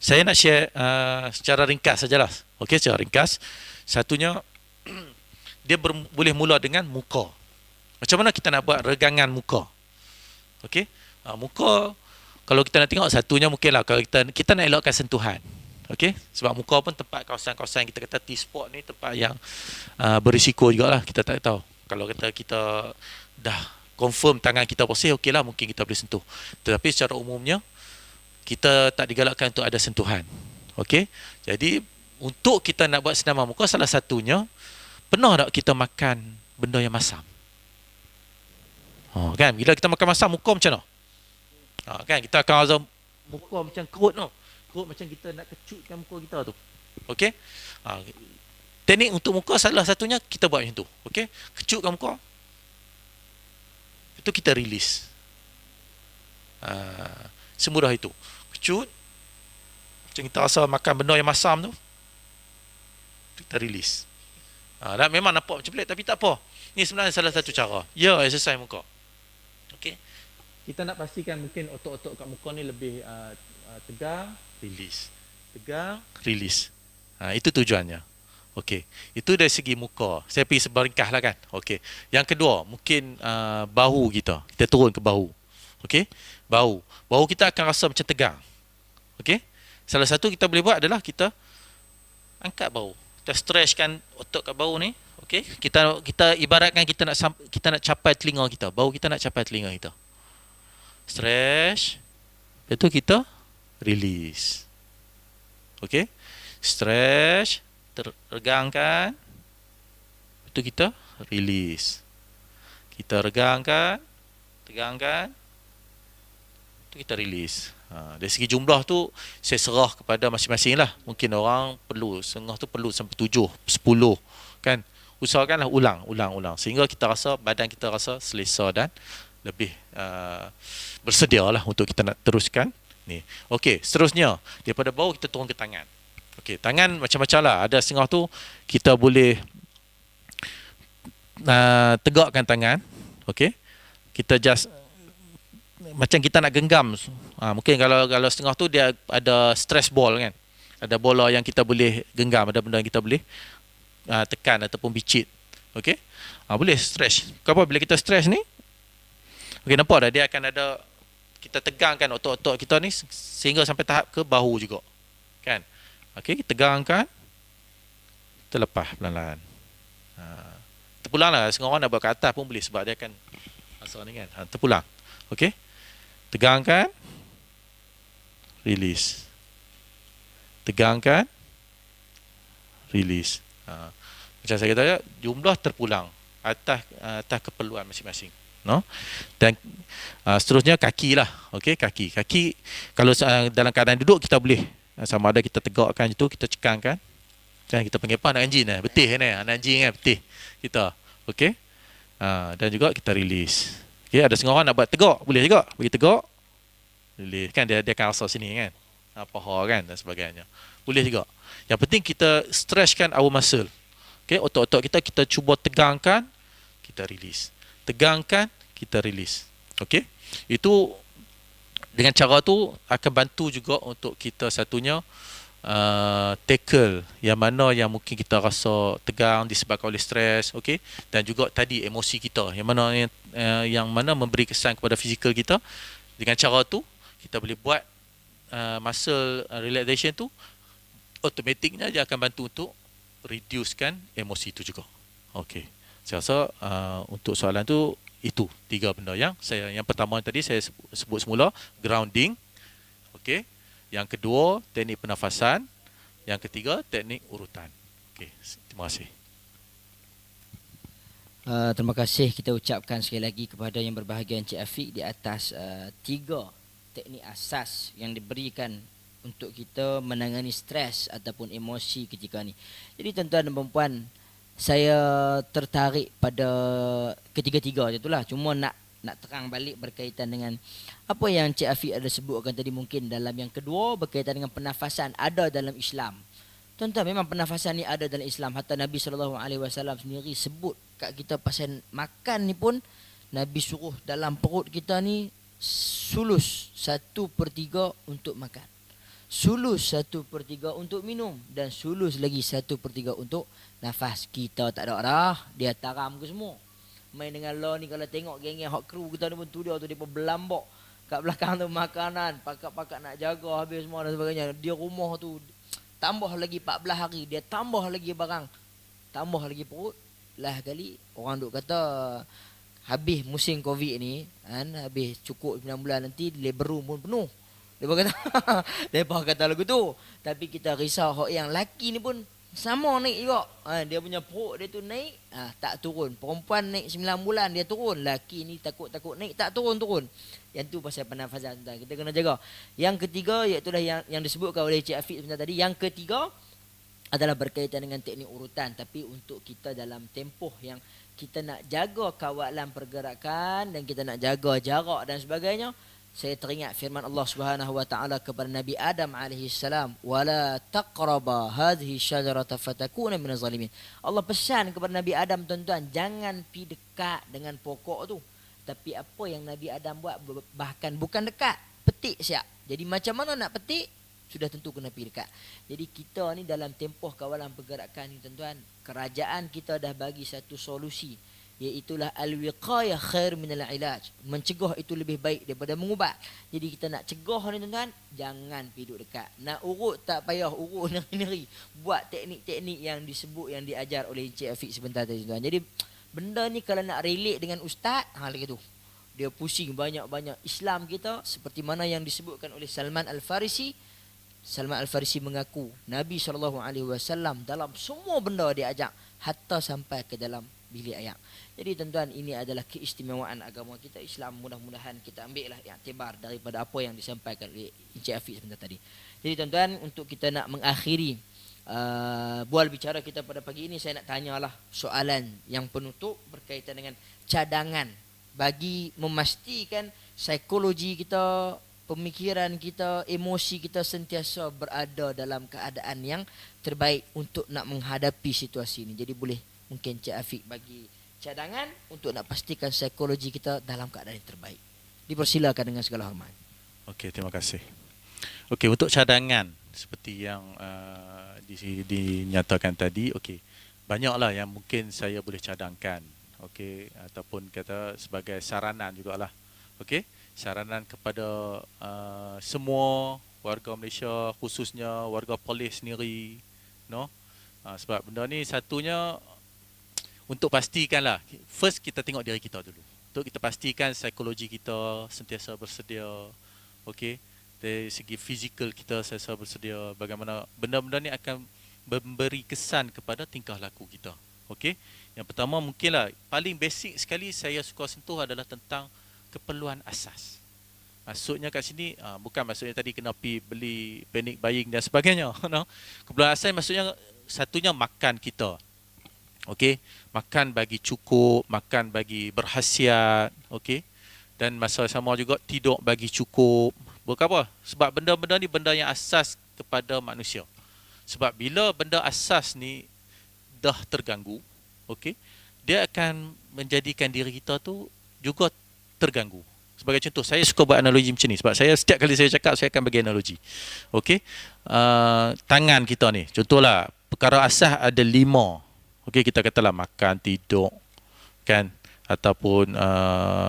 saya nak share secara ringkas sajalah. Okey, secara ringkas. Satunya dia boleh mula dengan muka. Macam mana kita nak buat regangan muka? Okey, muka. Kalau kita nak tengok satunya mungkinlah kalau kita nak elakkan sentuhan. Okey, sebab muka pun tempat kawasan-kawasan kita kata T-spot ni tempat yang berisiko jugalah, kita tak tahu. Kalau kata kita dah confirm tangan kita bersih, okeylah mungkin kita boleh sentuh. Tetapi secara umumnya kita tak digalakkan untuk ada sentuhan. Okey. Jadi untuk kita nak buat senaman muka, salah satunya, pernah tak kita makan benda yang masam? Kan bila kita makan masam, muka macam mana? Kan kita akan rasa muka macam kerut tu. Kerut macam kita nak kecutkan muka kita tu. Okey? Teknik untuk muka salah satunya kita buat macam tu. Okey? Kecutkan muka. Itu kita release. Semudah itu. Kecut. Macam kita rasa makan benda yang masam tu. Kita release. Dan memang nampak macam pelik tapi tak apa. Ini sebenarnya salah satu cara. Ya, exercise muka. Okey? Kita nak pastikan mungkin otot-otot kat muka ni lebih tegang, release. Tegang, release. Itu tujuannya. Okey. Itu dari segi muka. Saya pergi sebaringkah lah kan. Okey. Yang kedua, mungkin bahu kita. Kita turun ke bahu. Okey. Bahu. Bahu kita akan rasa macam tegang. Okey. Salah satu kita boleh buat adalah kita angkat bahu. Kita stretchkan otot kat bahu ni. Okey. Kita ibaratkan kita nak capai telinga kita. Bahu kita nak capai telinga kita. Stretch. Lepas tu kita release. Okey. Stretch. Regangkan. Lepas tu kita release. Kita regangkan. Tegangkan. Lepas tu kita release. Dari segi jumlah tu saya serah kepada masing-masing lah. Mungkin orang perlu, setengah tu perlu sampai 7, 10 kan. Usahakanlah ulang. Sehingga kita rasa, badan kita rasa selesa dan lebih bersedia lah untuk kita nak teruskan ni. Okey, seterusnya daripada bawah kita turun ke tangan. Okey, tangan macam-macam lah. Ada setengah tu kita boleh tegakkan tangan. Okey. Kita just macam kita nak genggam. Mungkin kalau setengah tu dia ada stress ball kan. Ada bola yang kita boleh genggam, ada benda yang kita boleh tekan ataupun bicit. Okey. Boleh stretch. Kenapa bila kita stretch ni? Okey, nampak dah dia akan ada, kita tegangkan otot-otot kita ni sehingga sampai tahap ke bahu juga. Kan? Okey, kita tegangkan, terlepas pelan-pelan. Terpulang lah. Setengah orang nak buat kat atas pun boleh sebab dia akan asal ni kan. Terpulang. Okey. Tegangkan, release. Tegangkan, release. Macam saya kata, jumlah terpulang atas keperluan masing-masing. No? Dan seterusnya kaki lah. Okey, kaki kalau dalam keadaan duduk kita boleh sama ada kita tegakkan itu, kita cekangkan. Kan kita panggil apa, anak anjing ni, betih ni, anak anjing kan, betih kita. Okey. Dan juga kita release. Okey, ada setengah orang nak buat tegak, boleh juga. Bagi tegak, release. Kan dia akan asal sini kan. Paha kan dan sebagainya. Boleh juga. Yang penting kita stretchkan our muscle. Okey, otot-otot kita cuba tegangkan, kita release. Tegangkan, kita release. Okey. Itu dengan cara tu akan bantu juga untuk kita satunya tackle yang mana yang mungkin kita rasa tegang disebabkan oleh stres, okey, dan juga tadi emosi kita yang mana yang mana memberi kesan kepada fizikal kita. Dengan cara tu kita boleh buat muscle relaxation tu, automatiknya dia akan bantu untuk reducekan emosi tu juga. Okey, saya rasa untuk soalan tu itu tiga benda yang pertama tadi saya sebut semula, grounding. Okey. Yang kedua, teknik pernafasan. Yang ketiga, teknik urutan. Okey, terima kasih. Terima kasih kita ucapkan sekali lagi kepada yang berbahagia Encik Afiq di atas 3 teknik asas yang diberikan untuk kita menangani stres ataupun emosi ketika ni. Jadi tuan-tuan dan puan-puan, saya tertarik pada ketiga-tiga itulah. Cuma nak terang balik berkaitan dengan apa yang Encik Afiq ada sebutkan tadi, mungkin dalam yang kedua berkaitan dengan pernafasan ada dalam Islam. Tuan-tuan, memang pernafasan ni ada dalam Islam. Hatta Nabi SAW sendiri sebut kat kita pasal makan ni pun, Nabi suruh dalam perut kita ni sulus 1/3 untuk makan, sulus 1/3 untuk minum, dan sulus lagi 1/3 untuk nafas. Kita tak ada dah, dia taram ke semua. Main dengan law ni, kalau tengok geng-geng hot crew kita ni pun tu dia berlambak kat belakang tu makanan, pakat-pakat nak jaga habis semua dan sebagainya. Dia rumah tu tambah lagi 14 hari, dia tambah lagi barang, tambah lagi perut. Lah kali orang duk kata habis musim Covid ni kan, habis cukup 9 bulan nanti labor room pun penuh. Depa kata lagu tu. Tapi kita risau hak yang laki ni pun sama naik juga. Dia punya perut dia tu naik, tak turun. Perempuan naik 9 bulan dia turun. Laki ni takut-takut naik, tak turun-turun. Yang tu pasal pernafasan. Kita kena jaga. Yang ketiga, iaitu yang disebutkan oleh Cik Afiq sebentar tadi. Yang ketiga adalah berkaitan dengan teknik urutan. Tapi untuk kita dalam tempoh yang kita nak jaga kawalan pergerakan dan kita nak jaga jarak dan sebagainya, saya teringat firman Allah Subhanahu wa taala kepada Nabi Adam alaihi salam, wala taqraba hadhihi syajarata fatakuna minaz zalimin. Allah pesan kepada Nabi Adam, tuan-tuan, jangan pi dekat dengan pokok tu. Tapi apa yang Nabi Adam buat, bahkan bukan dekat, petik siap. Jadi macam mana nak petik, sudah tentu kena pi dekat. Jadi kita ni dalam tempoh kawalan pergerakan ni, tuan-tuan, kerajaan kita dah bagi satu solusi, iaitulah al-wiqayah khair minal ilaj. Mencegah itu lebih baik daripada mengubat. Jadi kita nak cegah ni, tuan-tuan, jangan pergi duduk dekat. Nak urut tak payah urut neri-neri. Buat teknik-teknik yang disebut, yang diajar oleh Encik Afiq sebentar tadi, tuan-tuan. Jadi benda ni kalau nak relate dengan ustaz, lagi tu dia pusing banyak-banyak. Islam kita seperti mana yang disebutkan oleh Salman Al-Farisi. Salman Al-Farisi mengaku Nabi SAW dalam semua benda dia ajak, hatta sampai ke dalam bilik ayak. Jadi tuan-tuan, ini adalah keistimewaan agama kita Islam. Mudah-mudahan kita ambil lah iktibar daripada apa yang disampaikan oleh Encik Afiq sebentar tadi. Jadi tuan-tuan, untuk kita nak mengakhiri bual bicara kita pada pagi ini, saya nak tanyalah soalan yang penutup berkaitan dengan cadangan bagi memastikan psikologi kita pemikiran kita, emosi kita sentiasa berada dalam keadaan yang terbaik untuk nak menghadapi situasi ini. Jadi boleh mungkin Cik Afiq bagi cadangan untuk nak pastikan psikologi kita dalam keadaan yang terbaik. Dipersilakan dengan segala hormat. Okey, terima kasih. Okey, untuk cadangan seperti yang dinyatakan tadi, okey. Banyaklah yang mungkin saya boleh cadangkan. Okey, ataupun kata sebagai saranan jugalah. Okey, saranan kepada semua warga Malaysia, khususnya warga polis sendiri, no? Sebab benda ni satunya untuk pastikanlah, first kita tengok diri kita dulu. Untuk kita pastikan psikologi kita sentiasa bersedia. Okey, dari segi fizikal kita sentiasa bersedia. Bagaimana benda-benda ni akan memberi kesan kepada tingkah laku kita. Okey, yang pertama mungkinlah paling basic sekali saya suka sentuh adalah tentang keperluan asas. Maksudnya kat sini bukan maksudnya tadi kena pergi beli panic buying dan sebagainya, no. Keperluan asas maksudnya satunya makan kita. Okey, makan bagi cukup, makan bagi berkhasiat, okey. Dan masa sama juga tidur bagi cukup. Bukan apa? Sebab benda-benda ni benda yang asas kepada manusia. Sebab bila benda asas ni dah terganggu, okey, dia akan menjadikan diri kita tu juga terganggu. Sebagai contoh, saya suka buat analogi macam ni sebab saya setiap kali saya cakap saya akan bagi analogi. Okey, tangan kita ni, contohlah perkara asas ada 5. Okey, kita katalah makan, tidur, kan, ataupun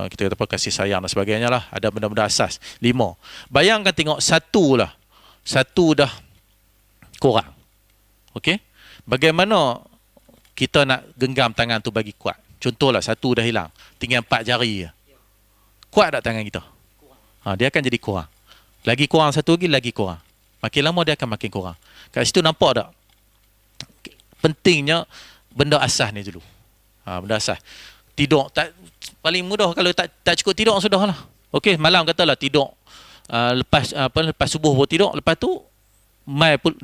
kita kata apa, kasih sayang dan sebagainya lah. Ada benda-benda asas 5. Bayangkan tengok satu dah kurang. Okey, bagaimana kita nak genggam tangan tu bagi kuat? Contohlah satu dah hilang, tinggal 4 jari je. Kuat tak tangan kita? Dia akan jadi kurang. Lagi kurang satu lagi kurang. Makin lama dia akan makin kurang. Kat situ nampak tak? Pentingnya benda asas ni dulu. Benda asas. Tidur tak, paling mudah kalau tak cukup tidur sudahlah. Okey, malam katalah tidur lepas subuh pun tidur, lepas tu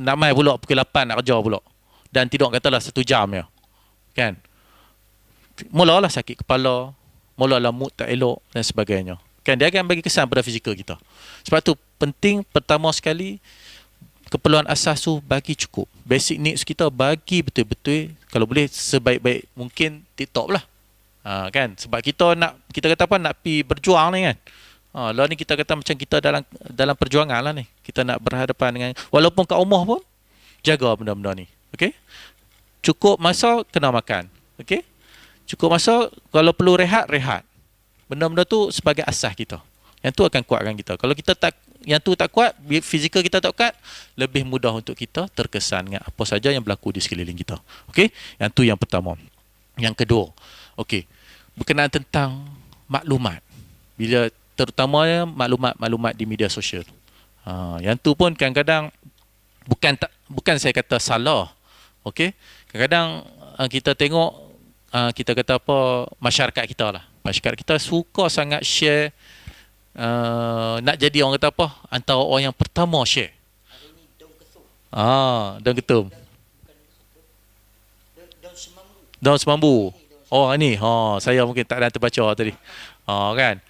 nak mai pula pukul 8 nak kerja pula. Dan tidur katalah 1 jam je. Kan? Mulalah sakit kepala, mulalah mood tak elok dan sebagainya. Kan, dia akan bagi kesan pada fizikal kita. Sebab tu penting pertama sekali keperluan asas tu bagi cukup. Basic needs kita bagi betul-betul, kalau boleh sebaik-baik mungkin tip-top lah. Kan, sebab kita kata apa, nak pi berjuang ni kan. Lah ni kita kata macam kita dalam perjuangan lah ni. Kita nak berhadapan dengan, walaupun kat rumah pun jaga benda-benda ni. Okey? Cukup masa kena makan. Okey? Cukup masa, kalau perlu rehat. Benda-benda tu sebagai asas kita. Yang tu akan kuatkan kita. Kalau kita yang tu tak kuat, fizikal kita tak kuat, lebih mudah untuk kita terkesan dengan apa saja yang berlaku di sekeliling kita. Okey? Yang tu yang pertama. Yang kedua, okey, berkenaan tentang maklumat. Bila terutamanya maklumat di media sosial. Yang tu pun kadang-kadang bukan saya kata salah. Okey? Kadang-kadang kita tengok, kita kata apa, masyarakat kita lah. Masyarakat kita suka sangat share, nak jadi orang kata apa, antara orang yang pertama share. Hari ni daun ketum. Daun ketum. Daun semambu. Daun semambu. Oh, ni. Saya mungkin tak ada terbaca tadi. Kan.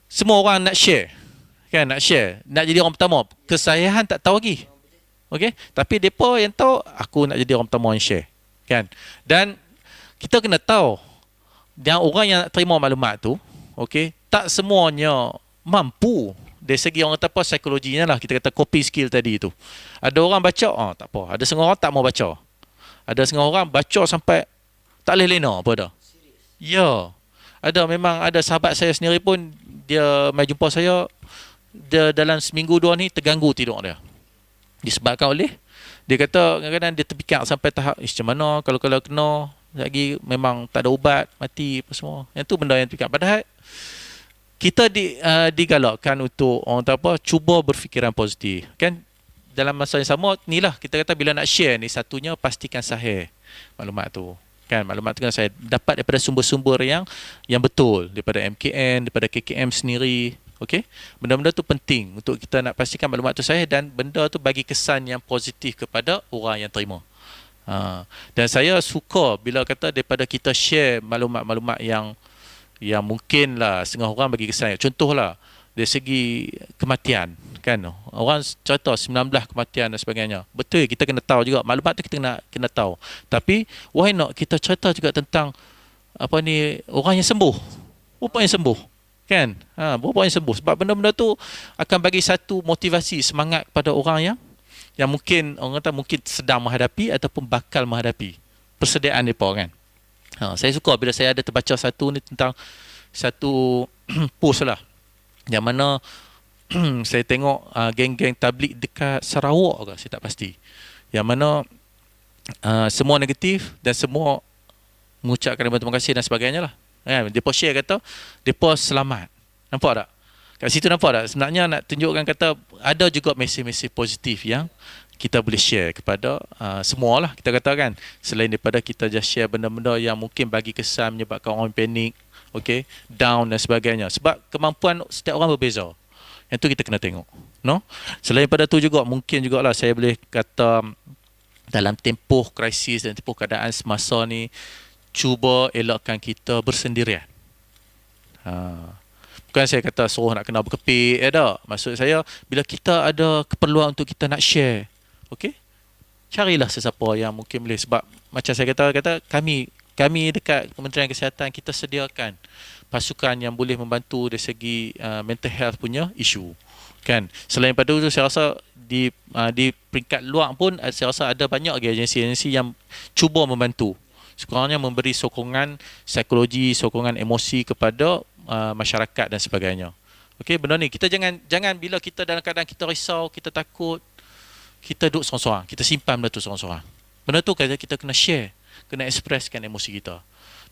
Semua orang nak share. Kan, nak share. Nak jadi orang pertama. Kesahihan tak tahu lagi. Okey? Tapi depa yang tahu, aku nak jadi orang pertama yang share. Kan. Dan kita kena tahu, yang orang yang nak terima maklumat tu, okey, tak semuanya mampu dari segi orang kata apa, psikologinya lah. Kita kata copy skill tadi tu. Ada orang baca, tak apa. Ada setengah orang tak mau baca. Ada setengah orang baca sampai tak boleh lena apa dah. Ya. Memang ada sahabat saya sendiri pun, dia mai jumpa saya, dia dalam seminggu 2 ni terganggu tidur dia. Disebabkan oleh, dia kata kadang-kadang dia terfikir sampai tahap, macam mana kalau kena lagi memang tak ada ubat, mati apa semua. Yang tu benda yang terfikir. Padahal kita digalakkan untuk orang tak apa, cuba berfikiran positif. Kan, dalam masa yang sama inilah kita kata bila nak share ni, satunya pastikan sahih maklumat tu. Kan, maklumat tu kan saya dapat daripada sumber-sumber yang betul, daripada MKN, daripada KKM sendiri. Okey, benda-benda tu penting untuk kita nak pastikan maklumat tu sahih dan benda tu bagi kesan yang positif kepada orang yang terima. Dan saya suka bila kata daripada kita share maklumat-maklumat yang mungkinlah setengah orang bagi kesan. Contohlah, dari segi kematian, kan? Orang contoh 19 kematian dan sebagainya. Betul, kita kena tahu juga. Maklumat tu kita kena tahu. Tapi why not kita cerita juga tentang orang yang sembuh. Berapa yang sembuh? Kan? Berapa yang sembuh? Sebab benda-benda tu akan bagi satu motivasi, semangat kepada orang yang mungkin orang kata mungkin sedang menghadapi ataupun bakal menghadapi persediaan mereka, kan? Saya suka bila saya ada terbaca satu ni tentang satu post lah, yang mana saya tengok geng-geng tabligh dekat Sarawak ke, saya tak pasti, yang mana semua negatif dan semua mengucapkan terima kasih dan sebagainya lah. Mereka share kata mereka selamat. Nampak tak? Kat situ nampak tak? Sebenarnya nak tunjukkan kata ada juga mesej-mesej positif yang kita boleh share kepada semua lah, kita katakan. Selain daripada kita just share benda-benda yang mungkin bagi kesan menyebabkan orang panik, okay, down dan sebagainya. Sebab kemampuan setiap orang berbeza. Yang tu kita kena tengok. No? Selain daripada tu juga, mungkin jugalah saya boleh kata dalam tempoh krisis dan tempoh keadaan semasa ni, cuba elakkan kita bersendirian. Bukan saya kata suruh nak kena berkepit, tak. Maksud saya, bila kita ada keperluan untuk kita nak share, okay, carilah sesiapa yang mungkin boleh. Sebab macam saya kata kami dekat Kementerian Kesihatan, kita sediakan pasukan yang boleh membantu dari segi mental health punya isu, kan. Selain daripada itu, saya rasa di peringkat luar pun saya rasa ada banyak lagi agensi-agensi yang cuba membantu, sekurangnya memberi sokongan psikologi, sokongan emosi kepada masyarakat dan sebagainya. Okey, benda ni kita jangan bila kita dalam keadaan kita risau, kita takut, kita duduk sorang-sorang, kita simpan benda tu sorang-sorang. Benda tu kita kena share, kena expresskan emosi kita.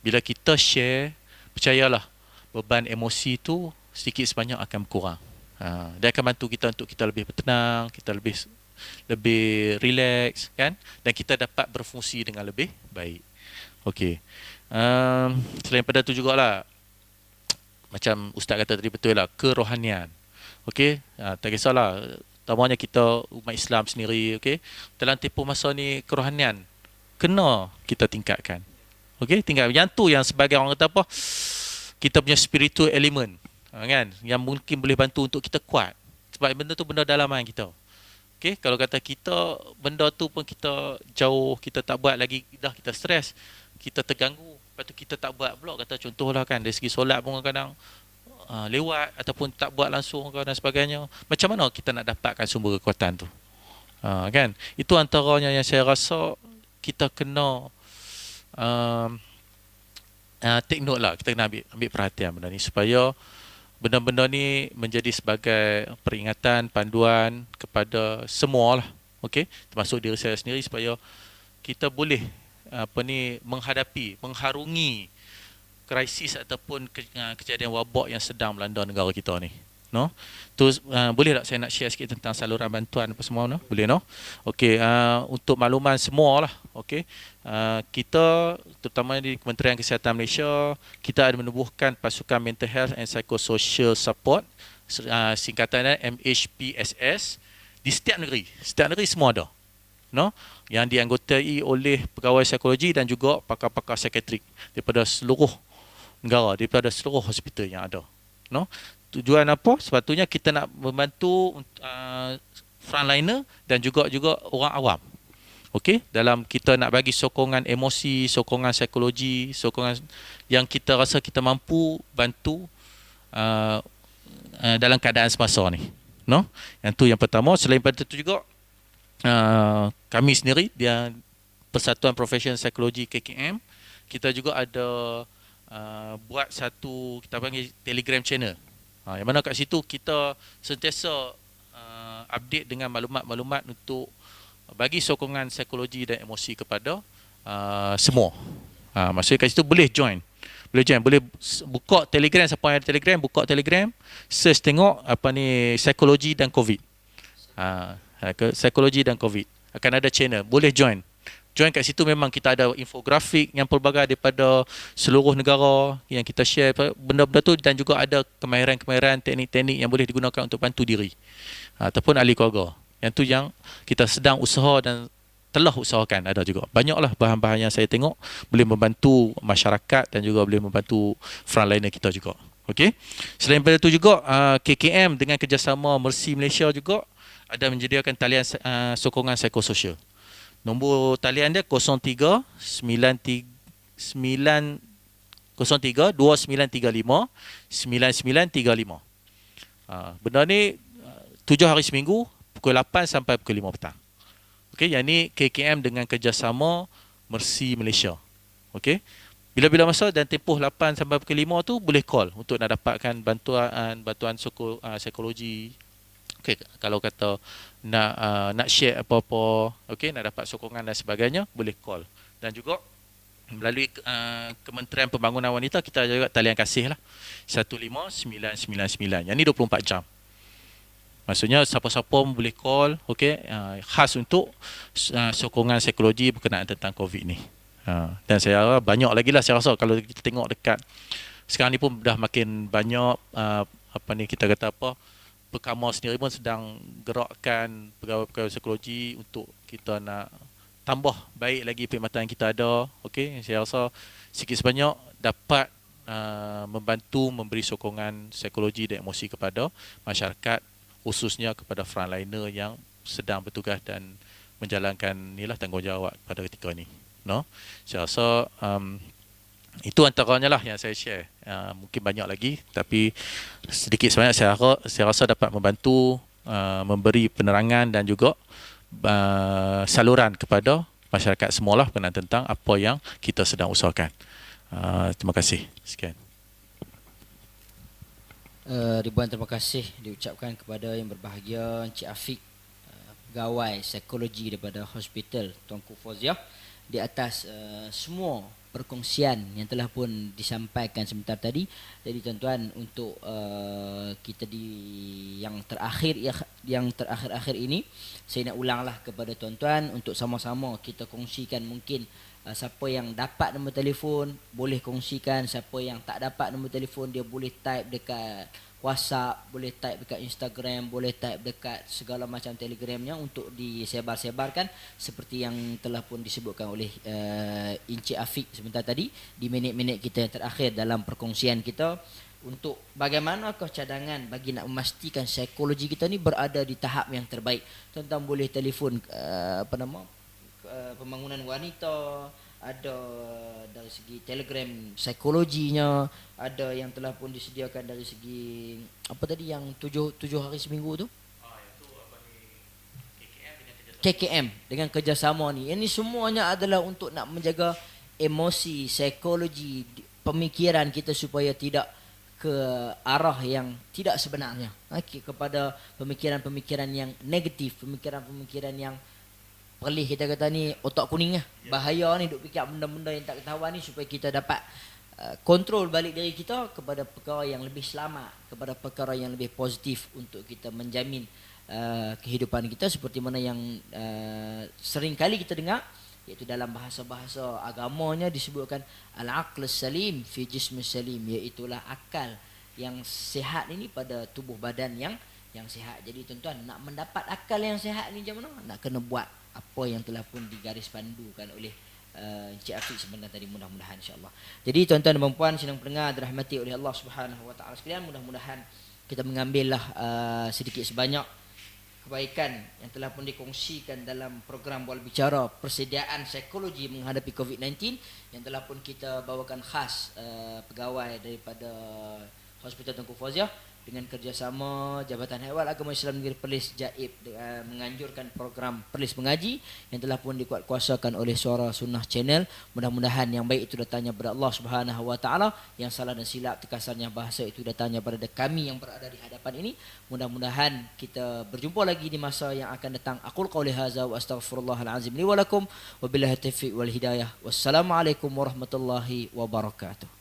Bila kita share, percayalah, beban emosi tu sedikit sebanyak akan berkurang. Dia akan bantu kita untuk kita lebih bertenang, kita lebih relax, kan, dan kita dapat berfungsi dengan lebih baik. Okey. Selain pada tu jugalah, macam Ustaz kata tadi, betul lah, kerohanian. Okey, tak kisahlah, terutamanya kita umat Islam sendiri, okey, dalam tempoh masa ni kerohanian kena kita tingkatkan. Okey, yang tu yang sebagai orang kata apa, kita punya spiritual element, kan, yang mungkin boleh bantu untuk kita kuat. Sebab benda tu benda dalaman kita. Okey, kalau kata kita benda tu pun kita jauh, kita tak buat lagi, dah kita stres, kita terganggu, lepas tu kita tak buat pula, kata contohlah, kan, dari segi solat pun kadang lewat ataupun tak buat langsung dan sebagainya. Macam mana kita nak dapatkan sumber kekuatan tu? Kan? Itu antaranya yang saya rasa kita kena take note lah, kita kena ambil perhatian benda ni, supaya benda-benda ni menjadi sebagai peringatan, panduan kepada semua lah, okey, termasuk diri saya sendiri, supaya kita boleh mengharungi krisis ataupun kejadian wabak yang sedang melanda negara kita ni. No? Tu boleh tak saya nak share sikit tentang saluran bantuan apa semua, no? Boleh, no? Okey, untuk makluman semua lah, okey. Kita terutama di Kementerian Kesihatan Malaysia, kita ada menubuhkan pasukan mental health and psychosocial support, singkatannya MHPSS, di setiap negeri. Setiap negeri semua ada. No, yang dianggotai oleh pegawai psikologi dan juga pakar-pakar psikiatrik daripada seluruh negara, daripada seluruh hospital yang ada. No, tujuan apa? Sepatutnya kita nak membantu frontliner dan juga orang awam. Okey, dalam kita nak bagi sokongan emosi, sokongan psikologi, sokongan yang kita rasa kita mampu bantu dalam keadaan semasa ni. No, yang tu yang pertama. Selain daripada itu juga, kami sendiri, dia Persatuan Profesional Psikologi KKM, kita juga ada buat satu, kita panggil Telegram channel, yang mana kat situ kita sentiasa update dengan maklumat-maklumat untuk bagi sokongan psikologi dan emosi kepada semua. Maksudnya kat situ boleh join, boleh buka Telegram. Siapa yang ada Telegram, buka Telegram, search tengok psikologi dan COVID. Psikologi dan COVID, akan ada channel, boleh join kat situ. Memang kita ada infografik yang pelbagai daripada seluruh negara yang kita share benda-benda tu, dan juga ada kemahiran-kemahiran, teknik-teknik yang boleh digunakan untuk bantu diri ataupun ahli keluarga. Yang tu yang kita sedang usaha dan telah usahakan. Ada juga banyaklah bahan-bahan yang saya tengok boleh membantu masyarakat dan juga boleh membantu frontliner kita juga. Okey. Selain daripada itu juga KKM dengan kerjasama Mercy Malaysia juga ada menyediakan talian sokongan psikososial. Nombor talian dia 03 93 03 2935 9935. Benda ni 7 hari seminggu pukul 8 sampai pukul 5 petang. Okey, yang ni KKM dengan kerjasama Mercy Malaysia. Okey. Bila-bila masa dan tempoh 8 sampai pukul 5 tu boleh call untuk nak dapatkan bantuan psikologi. Okey, kalau kata nak share apa-apa, okey, nak dapat sokongan dan sebagainya, boleh call. Dan juga melalui Kementerian Pembangunan Wanita kita ada juga talian kasih lah 15999. Yang ni 24 jam. Maksudnya siapa-siapa boleh call, okey, khas untuk sokongan psikologi berkenaan tentang COVID ni. Dan saya rasa banyak lagi lah, saya rasa kalau kita tengok dekat sekarang ni pun dah makin banyak kita kata apa, Perkama sendiri pun sedang gerakkan pegawai-pegawai psikologi untuk kita nak tambah baik lagi perkhidmatan yang kita ada. Okey, saya rasa sikit sebanyak dapat membantu memberi sokongan psikologi dan emosi kepada masyarakat, khususnya kepada frontliner yang sedang bertugas dan menjalankan inilah tanggungjawab pada ketika ini. No, saya rasa itu antaranya lah yang saya share. Mungkin banyak lagi, tapi sedikit sebanyak saya rasa dapat membantu memberi penerangan dan juga saluran kepada masyarakat semualah berkenaan tentang apa yang kita sedang usahakan. Terima kasih. Sekian. Ribuan terima kasih diucapkan kepada yang berbahagia Encik Afiq, pegawai psikologi daripada hospital Tunku Fauziah, di atas semua perkongsian yang telah pun disampaikan sebentar tadi. Jadi tuan-tuan, untuk kita di yang terakhir ini, saya nak ulanglah kepada tuan-tuan untuk sama-sama kita kongsikan. Mungkin siapa yang dapat nombor telefon boleh kongsikan, siapa yang tak dapat nombor telefon dia boleh type dekat WhatsApp, boleh type dekat Instagram, boleh type dekat segala macam Telegramnya untuk disebar-sebarkan seperti yang telah pun disebutkan oleh Encik Afiq sebentar tadi di minit-minit kita yang terakhir dalam perkongsian kita, untuk bagaimanakah cadangan bagi nak memastikan psikologi kita ni berada di tahap yang terbaik. Tuan-tuan boleh telefon Pembangunan Wanita, ada dari segi Telegram psikologinya, ada yang telah pun disediakan dari segi apa tadi yang 7 hari seminggu tu, KKM dengan kerjasama ni. Ini semuanya adalah untuk nak menjaga emosi, psikologi, pemikiran kita supaya tidak ke arah yang tidak sebenarnya, kepada pemikiran-pemikiran yang negatif, pemikiran-pemikiran yang pelih, kita kata ni otak kuning lah. Bahaya ni duk fikir benda-benda yang tak ketahuan ni, supaya kita dapat kontrol balik diri kita kepada perkara yang lebih selamat, kepada perkara yang lebih positif untuk kita menjamin kehidupan kita, seperti mana yang sering kali kita dengar, iaitu dalam bahasa-bahasa agamanya disebutkan al-aql salim fi jism salim, iaitulah akal yang sihat ini pada tubuh badan yang sihat. Jadi tuan-tuan, nak mendapat akal yang sihat ni macam mana? Nak kena buat apa yang telah pun digaris pandukan oleh Encik Afiq sebentar tadi, mudah-mudahan insya-Allah. Jadi tuan-tuan dan puan-puan sidang pendengar dirahmati oleh Allah Subhanahu wa taala sekalian, mudah-mudahan kita mengambillah sedikit sebanyak kebaikan yang telah pun dikongsikan dalam program Bual Bicara persediaan psikologi menghadapi COVID-19 yang telah pun kita bawakan khas pegawai daripada Hospital Tunku Fauziah dengan kerjasama Jabatan Ehwal Agama Islam Negeri Perlis Jaib, menganjurkan program Perlis Mengaji yang telah pun dikuatkuasakan oleh Suara Sunnah Channel. Mudah-mudahan yang baik itu datangnya daripada Allah Subhanahu wa taala, yang salah dan silap terkasarnya bahasa itu datangnya daripada kami yang berada di hadapan ini. Mudah-mudahan kita berjumpa lagi di masa yang akan datang. Aqul qauli hadza wa astaghfirullahal azim li wa lakum wa billahi taufiq wal hidayah. Wassalamualaikum warahmatullahi wabarakatuh.